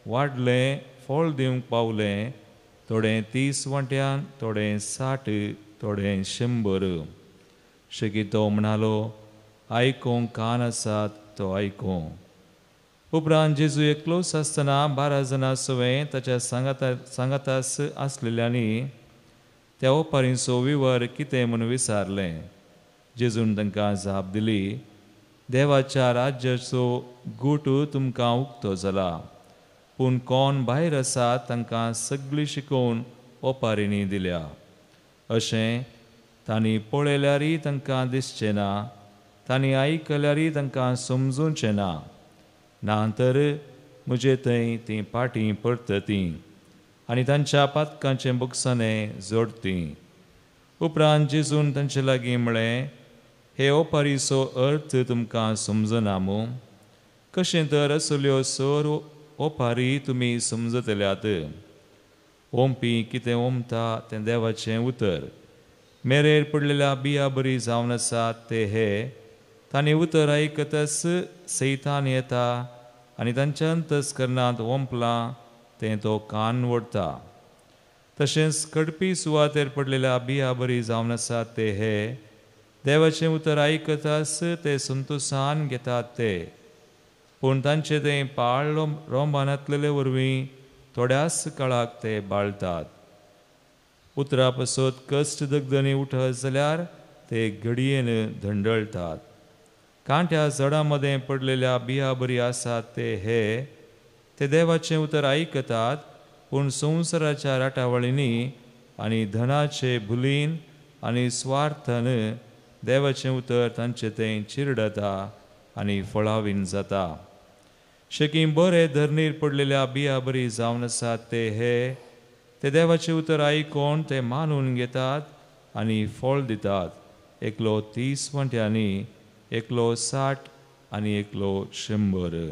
वाडलें, फळ दिवंक पावलें. थोडें 30 वांट्यान, थोडें 60, थोडें 100. शिकितो म्हणालो, आयकोंक कान आसात तो आयको. उपरांत जेजू एकलोच आसतना 12 जाणां सवें ताच्या सांगातास आसलेल्यांनी त्या ओपारीचो विवर कितें म्हूण विचारलें. जेजून तांकां जाप दिली, देवाच्या राज्याचो गूट तुमकां उक्तो जाला, पूण कोण भायर आसात तांकां सगळी शिकोवन ओपारींनी दिल्या. अशें तांणी पळयल्यारय तांकां दिसचें ना, तांणी आयकल्यारय तांकां समजूचें ना, ना तर म्हजे थंय तीं पाटीं परततीं आनी तांच्या पातकांचें बुकसाणें जोडतीं. उपरांत जेजून तांचे लागीं म्हळें, हे ओपारीचो अर्थ तुमकां समजना मूं? कशें तर असल्यो सर ओपारी तुमी समजतल्यात. ओंपी कितें ओंपता तें देवाचें उतर. मेरेर पडलेल्या बिया बरी जावन आसात ते हे. तांणी उतर आयकतच सैतान येता आनी तांच्या अंतस्करणांत ओंपलां तें तो कान वडटा. तशेंच कडपी सुवातेर पडलेल्या बिया बरी जावन आसात ते हे. देवाचें उतर आयकताच ते संतोशान घेतात ते, पूण तांचे तें पाळ रोंबानातलेले वरवीं थोड्याच काळाक ते बाळटात. उतरा पासत कश्ट दगदणी उठत जाल्यार ते घडयेन धंडळटात. कांट्या झाडां मदें पडलेल्या बिया बरी आसात ते हे. ते देवाचें उतर आयकतात, पूण संवसाराच्या राटावळींनी आनी धनाचे भुलीन आनी स्वार्थान देवाचें उतर तांचे तें चिरडता आनी फळावीन जाता. शेकीं बरे धरणीर पडलेल्या बिया बरी जावन आसात ते हे. ते देवाचें उतर आयकोन ते मानून घेतात आनी फळ दितात. एकलो 30 वांट्यांनी, एकलो 60 आनी एकलो 100.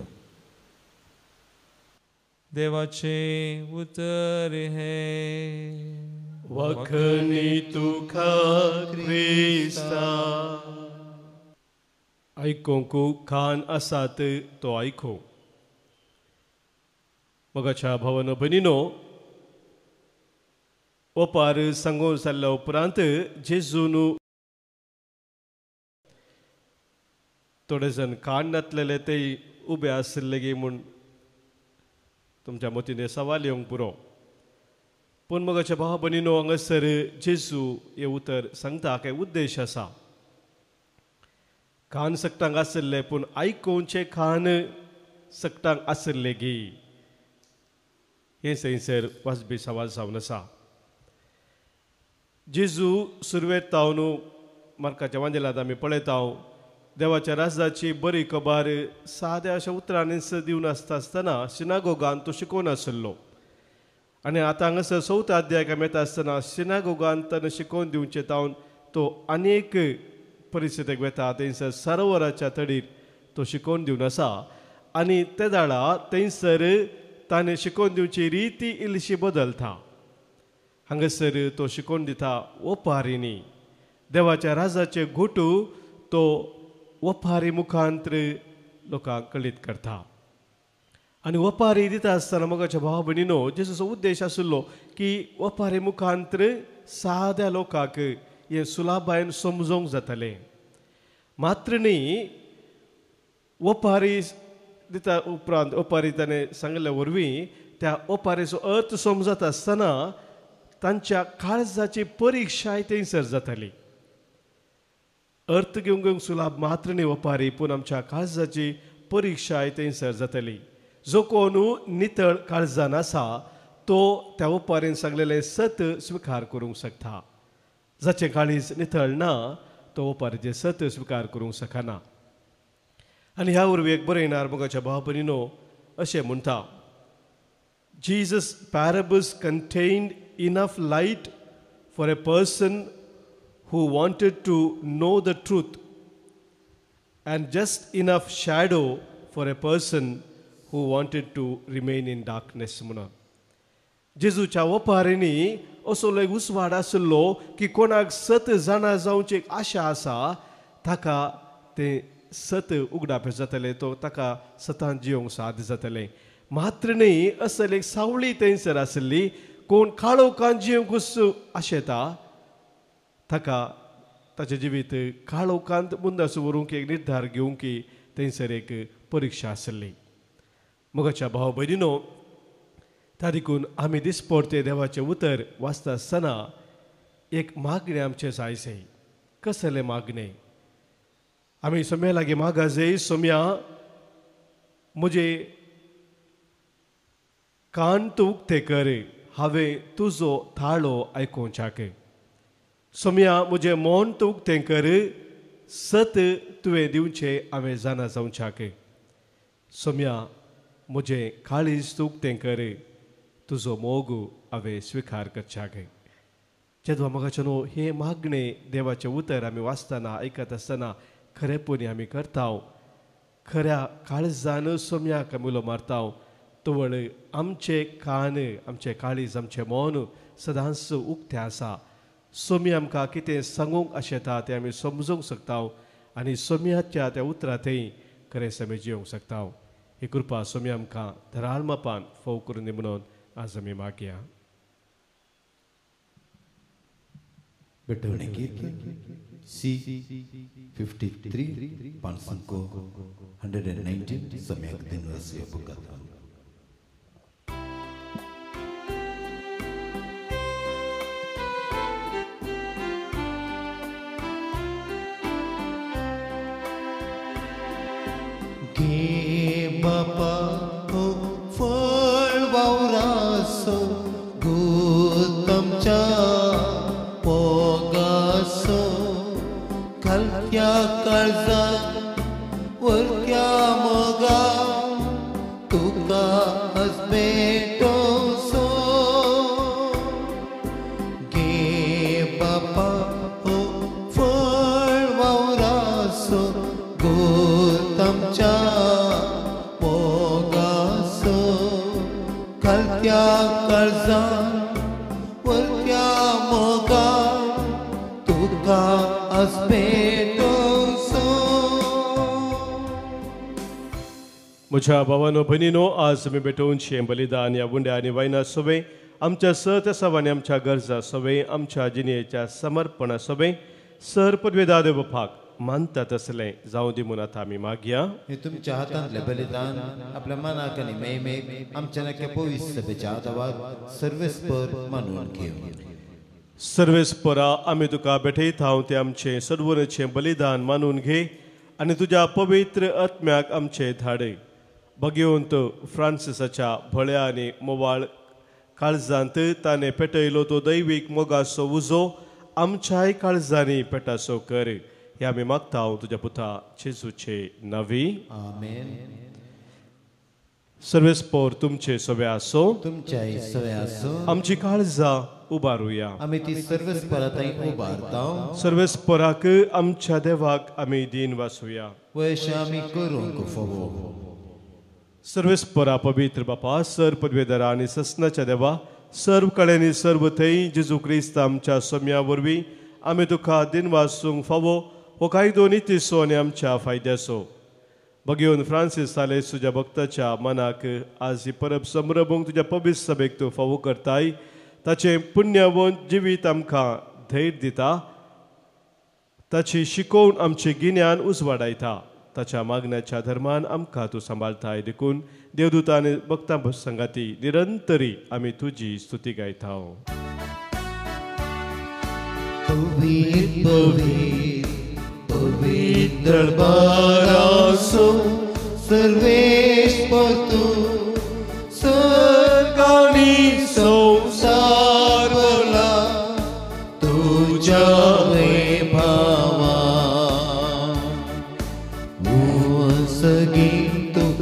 देवाचें उतर हे. वखणी तुका क्रिस्ता. आयकोंक कान आसात तो आयको. मोगाच्या भावानो भयणीनो, ओपार सांगून जाल्ल्या उपरांत जेजून थोडे जण कान नातलेले ते उबे आसले गे म्हूण तुमच्या मतीन सवाल येवंक पुरो. पूण मोगाच्या भावा भयणीनो, हांगासर जेजू हे उतर सांगता काय उद्देश आसा. कान सकटांक आसले पूण आयकोवचे कान सकटांक आसले गे, हे थंयसर वाजबी सवाल जावन आसा. जेजू सुरवेत तावन मार्काच्या वांजेलांत आमी पळयता, देवाच्या राज्याची बरी खबर साद्या अशा उतरांनी दिवन आसतना सिनागोगान तो शिकोवन आसलो. आनी आतां हांगासर 4 अध्याय आमी येता आसतना सिनागोगान ताणें शिकोवन दिवचे तावन तो अनेक परिस्थितीक वेता. थंयसर सरोवराच्या तडीर तो शिकोवन दिवन आसा आनी ते दाडा थंयसर ताणें शिकोवन दिवची रिती इल्लीशी बदलता. हांगासर तो शिकोवन दिता ओपारींनी. देवाच्या राजाचे घोटू तो ओपारी मुखांतर लोकांक कळीत करता. आनी ओपारी दिता आसतना मोगाच्या भावा भयणीनो, जेजूचो उद्देश आशिल्लो की ओपारी मुखांतर साद्या लोकांक हें सुलाबायन समजोवंक जातलें. मात्र न्ही, ओपारी दिता उपरांत ओपारी ताणें सांगल्या वरवीं त्या ओपारेचो अर्थ समजत आसतना तांच्या काळजाची परीक्षाय थंयसर जाताली. अर्थ घेवंक सुलाब मात्र न्ही ओपारी, पूण आमच्या काळजाची परीक्षाय थंयसर जातली. जो कोण नितळ काळजान आसा तो त्या ओपारीन सांगलेले सत स्विकार करूंक शकता. जाचे काळीज नितळ ना तो ओपारीचे सत स्विकार करूंक शकना. आनी ह्या वरवीं एक बरयणार मोगाच्या भाव भयणीनो अशें म्हणटा, Jesus parables contained enough light for a person who wanted to know the truth and just enough shadow for a person who wanted to remain in darkness म्हणून. जेजूच्या ओपारींनी असो एक उसवाड आसलो की कोणाक सत जाणा जावची एक आशा आसा ताका तें सत उगडाप जातलें, तो ताका सतान जिवंक साद जातलें. मात्र न्ही असल एक सावळी थंयसर आसली, कोण काळोखान जिवंकूच आशेता ताका ताचें जिवीत काळोखांत मुंदास व्हरूंक एक निर्धार घेवंक थंयसर एक परिक्षा आसली. मोगाच्या भाव भयणीनो, त्या देखून आमी दिसपडटे देवाचें उतर वाचता आसतना एक मागणें आमचें जायचें. कसलें मागणें? आमी सोम्या लागीं मागा जाय, सोम्या म्हजे कान तूं उक्ते कर, हांवें तुजो थाळो आयकोवच्याक. सोम्या म्हजें मोन तूं उक्तें कर, सत तुवें दिवचें हांवें जाणा जावच्याक. सोम्या म्हजें काळीज तूं उक्तें कर, तुजो मोग हांवें स्विकार करच्याक. चेदवा मोगाचें न्हू, हे मागणें देवाचें उतर आमी वाचतना आयकत आसतना खरेपणी आमी करता. खऱ्या काळजान सोम्याक आमी उलो मारता, तवळ आमचे कान, आमचे काळीज, आमचें मोन सदांच उक्तें आसा. सोमी आमकां कितें सांगूंक आशेता तें आमी समजूंक शकता आनी सोम्याच्या त्या उतरांतय खरेंच आमी जिवंक शकता. ही कृपा सोमी आमकां धराळ मापान फोव करून दी म्हणून आज आमी मागया. बेटवणे गीत सी 53 5 119 सम्यक दिनवासी बुकात. घे बापा हो फळ वावरासो, गोतमच्या पोगासो, खालच्या काळजात वरच्या मोगा तुका हसबेटोसो. घे बापा हो फळ वावरासो, गोतमच्या पोगासो, खालच्या काळजात वरच्या मोगा तुका हसबेटोसो. म्हज्या भावानो भयणीनो, आज आमी भेटोवनशें बलिदान ह्या बुंड्या आनी वायना सोबे आमच्या सत आसावांनी आमच्या गरजा सोबे आमच्या जिणेच्या समर्पणा सोबे सर पदवेदार बापाक मानतात असलें जावं दी म्हणून आतां आमी मागया. हे तुमच्या हातांतलें बलिदान आपल्या मनाक आनी मेमेक आमच्या नक्या पवित्र सभेच्या आदाराक सर्वेस्पर मानून घेव. सर्वेस्परा आमी तुका भेटयता तें आमचें सदवरचें बलिदान मानून घे आनी तुज्या पवित्र आत्म्याक आमचें धाडय. भगवंत फ्रांसिसाच्या भळ्या आनी मोवाळ काळजांत ताणें पेटयलो तो दैवीक मोगाचो उजो आमच्याय काळजांनी पेटासो कर. हे आमी मागता तुज्या पुता जेजूचे नांवी. आमेन. सर्वेस्पर तुमचे सोबे आसो, तुमच्याय सवय आसो. आमची काळजां उबारुया. आमी ती सर्वेस्पराताय उबारता. सर्वेस्पराक आमच्या देवाक आमी दिन वासुया. वयशे आमी करूंक फोवो. सर्वेस्परा पवित्र बापा, सर पदवेदारा आनी ससनाच्या देवा, सर्व कळ्यांनी सर्व थंय जेजू क्रिस्त आमच्या सोम्या वरवीं आमी तुका दिन वासूंक फावो हो कायदो नितीसो आनी आमच्या फायद्याचो. भगवंत फ्रांसीस सालेस तुज्या भक्ताच्या मनाक आज ही परब समरभूंक तुज्या पवित्र सभेक तूं फावो करताय. ताचें पुण्यवंत जिवीत आमकां धैर्य दिता, ताची शिकोवन आमचें गिन्यान उजवाडायता. ताच्या मागण्याच्या धर्मान आमकां तूं सांबाळताय. देखून देवदूता आनी भक्तां संगाती निरंतरी आमी तुजी स्तुती गायता. पवित्र पवित्र पवित्र दरबारासो, सर्वेस्पर तूं सर्गानी संसार भरला तुझ्या वैभवा.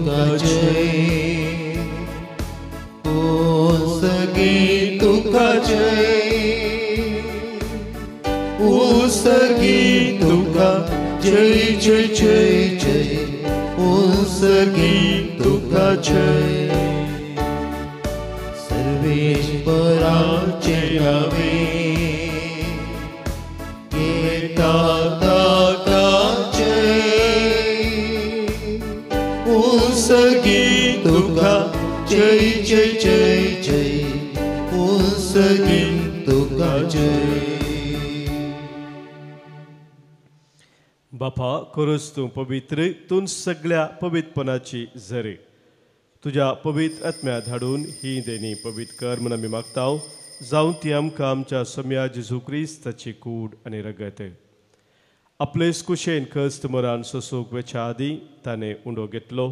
तुका जय, ओ सगळी तुका जय, ओ सगळी तुका जय जय जय जय, ओ सगळी तुका जय. सर्वेश्वराचे नावे येता दाता जय, ओ सगळी तुका जय जय जय जय, ओ सगळी तुका जय. बापा, खरोच तूं पवित्र, तूं सगळ्या पवित्रपणाची झरे. तुझ्या पवित्र आत्म्या धाडून ही देणी पवित्र कर म्हूण आमी मागताव. जावं ती आमकां आमच्या सम्या जेजू क्रिस्ताची कूड आनी रगत. आपलेच कुशेन कस्त मोरान सोसूंक वेच्या आदी ताणें उंडो घेतलो.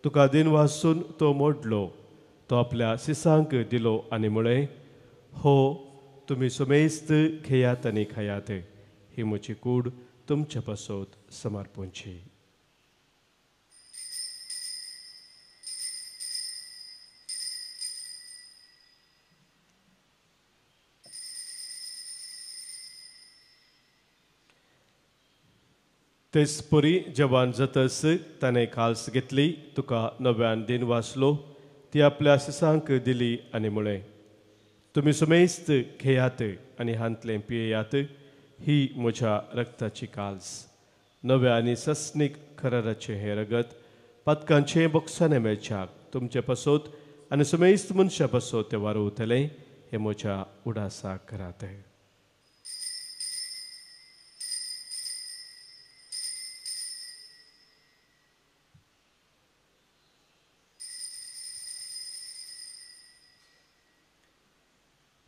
तुका दिन वाचून तो मोडलो. तो आपल्या सिसांक दिलो आनी म्हळें, हो तुमी सुमेस्त घेयात आनी खायात. ही म्हजी कूड तुमच्या पासत समर्पणची. तेच परी जवान जातस ताणें काल्स घेतली. तुका नव्यान दिन वाचलो. ती आपल्या सिसांक दिली आनी म्हळें, तुमी सुमेस्त घेयात आनी हांतलें पियेयात. ही म्हज्या रक्ताची काल्स, नव्या आनी सस्नीक खराराचें हें रगत, पातकांचें बोक्साने मेळच्याक तुमचे पासत आनी सुमेस्त मनशा पासत तें वारोवतलें. हें म्हज्या उडासाक करात.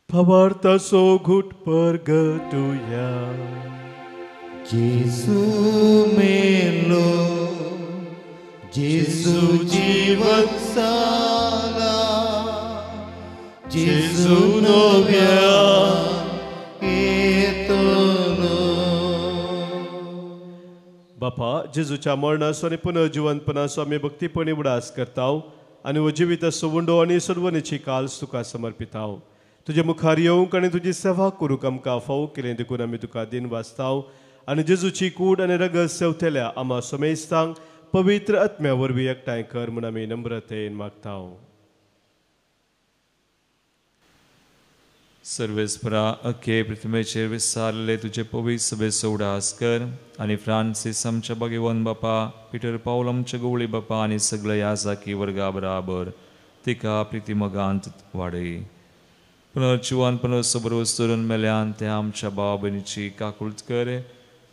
Pavartaso gut pergetuya, जेसू मेलो, जेसू जीवन साला, जेसू नव्या येतलो. बापा, जेजूच्या मरणाचो आनी पुनर्जिवंतपणाचो आमी भक्तीपणी उडास करताव आनी हो जिविताचो वंडो आनी सडवणेची काल्स तुका समर्पिताव. तुजे मुखार येवंक आनी तुजी सेवा करूंक आमकां फावो केलें देखून आमी तुका दिन वाचताव आनी जेजूची कूड आनी रगत सेवतल्या आमा समेस्तांक पवित्र आत्म्या वरवीं एकठांय कर म्हूण आमी नम्रतेन मागताव. सर्वेस्परा अख्खे पृथ्वीचेर विस्तारले तुजे पवित्र सभेचो उडास कर आनी फ्रांसीस आमच्या भगवान बापा, पिटर पावल आमच्या गवळी बापा आनी सगळे याजाकी वर्गा बराबर तिका प्रितीमगांत वाडय. पुनर्जिवनपण सबरोस तरुण मेल्यान ते आमच्या भाव भयणीची काकुळट कर.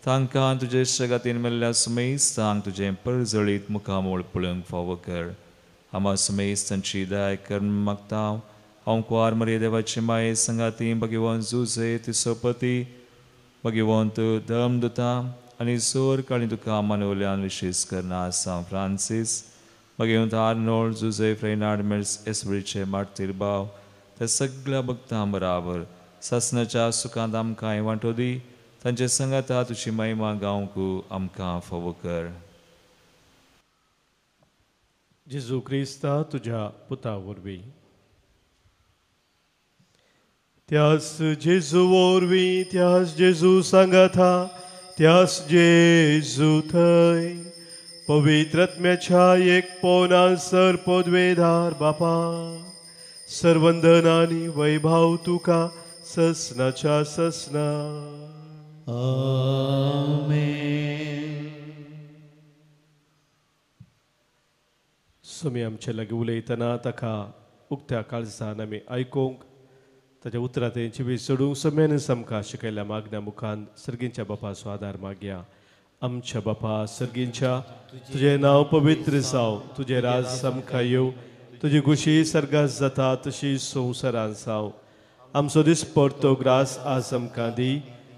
तांकां तुजे जगातीन मेल्ल्या सुमेस्तांक तुजें परजळीत मुखामोळ पळोवंक फावो कर. आमा सुमेस्तांची दया कर मागतां. हांव कुंवार मरिये देवाची माये संगाती भगवंत जुजे तिचो पती भगवंत धर्मदुता आनी सोर काळी तुका मानवल्यान विशेष करना सांव फ्रांसीस भगवंत आर्नोल्ड जुजे फ्रेनार्ड मेर्स एसवरीचे मार्तीर भाव त्या सगळ्या भक्तां बराबर ससनाच्या सुखांत आमकां वांटो दी. तांचे संगता तुजी महिमा गावंक आमकां फावो कर. जेजू क्रिस्ता तुज्या पुता वरवीं त्यास जेजू वरवीं त्यास जेजू सांगाता त्यास जेजू थंय पवित्र आत्म्याच्या एक पोनान सर पदवेदार बापा सर्वंदनानी वैभव तुका ससनाच्या ससना. आमेन. सुमी आमचे लागीं उलयतना ताका उक्त्या काळजान आमी आयकूंक ताच्या उतरां तेंची वीज सोडूंक समेनच आमकां शिकयल्या मागण्या मुखान सर्गींच्या बापाचो आदार मागया. आमच्या बापा सर्गींच्या तुजें नांव पवित्र जावं, तुजें राज आमकां येवं, तुजी खुशी सर्गास जाता तशी संवसारांत जावं. आमचो दिसपडतो ग्रास आज आमकां दी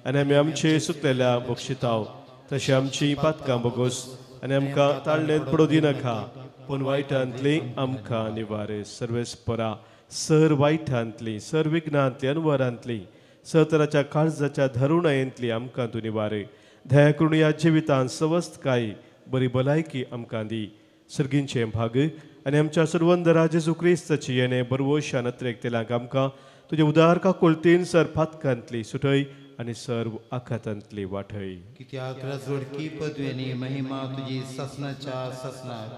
आनी आमी आमचे सुकलेल्या बक्षिताव तशी आमची पातकां बोगोस आनी आमकां ताळणेंत पडूं दिनाका पूण वायटांतली आमकां निवारे. सर्वेस्परा सर वायटांतली सर विघ्नांतली अनवरांतली सर तराच्या काळजाच्या धरुणायेंतली आमकां तूं निवारे. दया करून ह्या जिवितांत सवस्त काय बरी भलायकी आमकां दी. सर्गींचे भाग आनी आमच्या सर्वंदरा जेजू क्रिस्ताची येणे बरवोशा नत्रेक तेलांक आमकां तुजे उदारका कोळतीन सर फातकांतली सुटय आनी सर्व आखातांतली वाटय. कित्याक राजवडकी पदवेनी महिमा तुजी ससनाच्या ससनाक.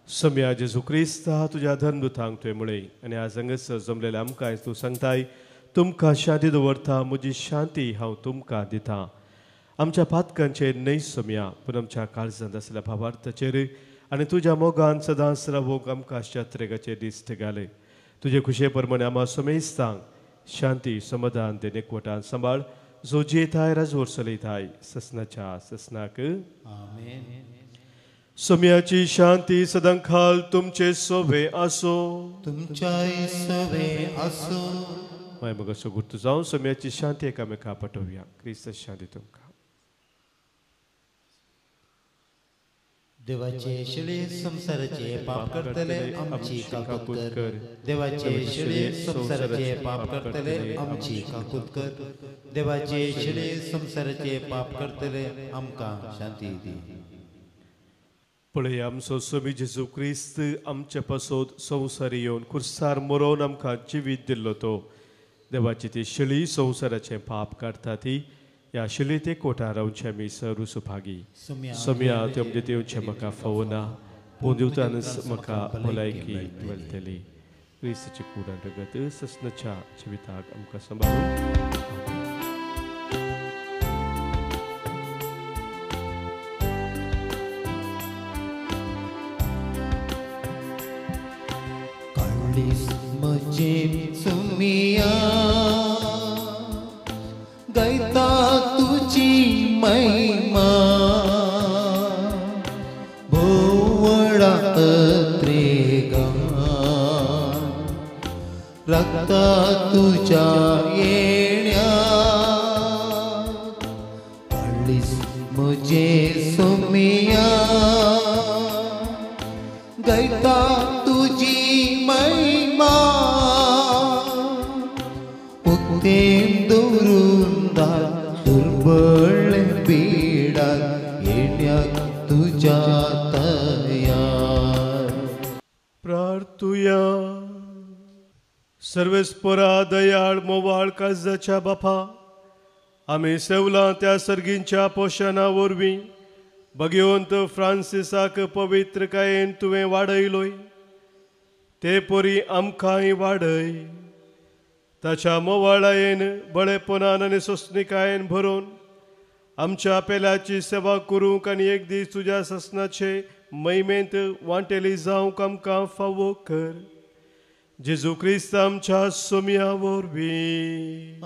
सम्या जेजू क्रिस्ता तुज्या धर्मदुतांक तुवें म्हळें आनी आज हांगासर जमलेल्या आमकां तूं सांगताय तुमकां शांती दवरता म्हजी शांती हांव तुमकां दितां. आमच्या पातकांचेर न्हय सम्या पूण आमच्या काळजांत आसलेल्या भावार्थाचेर आनी तुज्या मोगान सदांच रावूंक आमकां शात्रेगाचेर दिश्ट घाल. तुजे खुशे प्रमाणे आम्हा समेस्तांक शांती समाधान ते एकवटान सांबाळ जो जेताय राजवड चलयताय ससनाच्या ससनाक. आमेन. सम्याची शांती सदां खाल तुमचे सोबे आसो. तुमच्याय सोबे आसो. माय मग असो गुर्त जावन सम्याची शांती एकामेका पटोवया. क्रिस्त शांती तुमकां. देवाचे शिळे संसाराचे पाप करतले आमची काकूत कर. देवाचे शिळे संसाराचे पाप करतले आमची काकूत कर. देवाचे शिळे संसाराचे पाप करतले आमकां शांती दी. पळय आमचो स्वामी जेजू क्रिस्त आमचे पासोद संवसार येवन खुर्सार मरोवन आमकां जिवीत दिल्लो तो. देवाची ती शिळी संवसाराचे पाप काडटा ती या शिळी ते कोटा रावचे आमी सर्व सुभागी. सम्या ते म्हणजे देवचे म्हाका फवना पूण दिवतानच म्हाका भलायकी मेळटली. क्रिस्ताची कुडान रगत ससनाच्या जिविताक आमकां सांबाळून. म्हजे सुमिया गायता तुझी महिमा भोवळा त्रेगा रक्ता तुझ्या येण्या काळीस म्हजे सुमिया गायता तुझी महिमा उक्तेम दौरुंदार दुर्बळ बिडार येण्याक तुझ्या तयार. प्रार्थुया. सर्वेस्परा दयाळ मोवाळ काळजाच्या बापा आमी सेवलां त्या सर्गींच्या पोशना वरवीं भगवंत फ्रांसिसाक पवित्रकायेन तुवें वाडयलोय ते परी आमकांय वाडय. ताच्या मोवाळायेन बळेपणान आनी सोंसणिकायेन भरून आमच्या पेल्याची सेवा करूंक आनी एक दीस तुज्या ससनाचे महिमेंत वांटेली जावंक आमकां फावो कर. जेजू क्रिस्त आमच्या सोम्या वरवीं.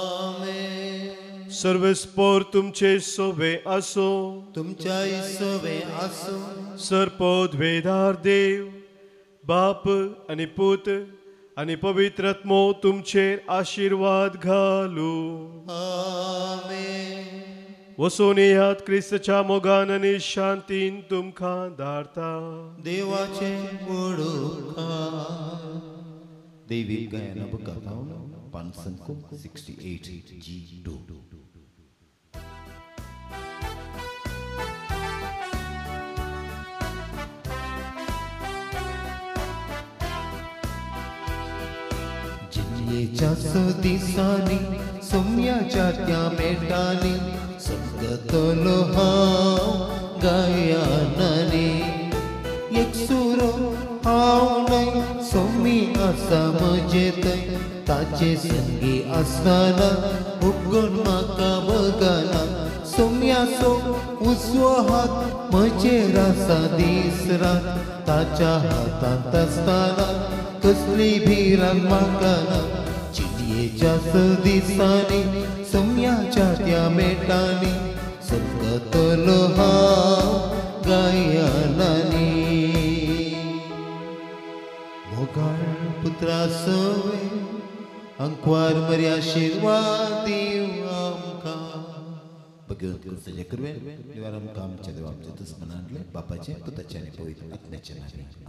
आमेन. सर्वेस्पोर तुमचे सोबे आसो. तुमच्याय सोबे आसो. सरपोद वेदार देव बाप आनी पूत आनी पवित्रात्मो तुमचेर आशीर्वाद घालू. आमेन. वचून येयात क्रिस्ताच्या मोगान आनी शांतीन तुमकां धाडटा. देवाचे वडोवका. दैवीक गायना बकावून 568 G2. जिल्लेच्या दिसांनी सोम्याच्या त्या मेटांनी संगतलो हांव गायनांनी. एक सुरो हांव न्हय सोमी आसा म्हजे थंय ताचे संगी आसतना उगून म्हाका बगना. सोम्याचो उजवो हात म्हजेर आसा दीस रात ताच्या हातांत आसतना कसली भिरांत म्हाका ना. चिडयेच्या दिसांनी सोम्याच्या त्या मेटांनी संगतलो हांव गायनांनी. मोगाळ पुत्रा सोवे अंकवार मरी आशीर्वाद दिव आमकां. भगवंत कृष्णाचे कृपेन देवान आमकां आमच्या देवा आमच्या दुस्मनांतले बापाचे पुताचे आनी पवित्र आत्म्याचे नांवान.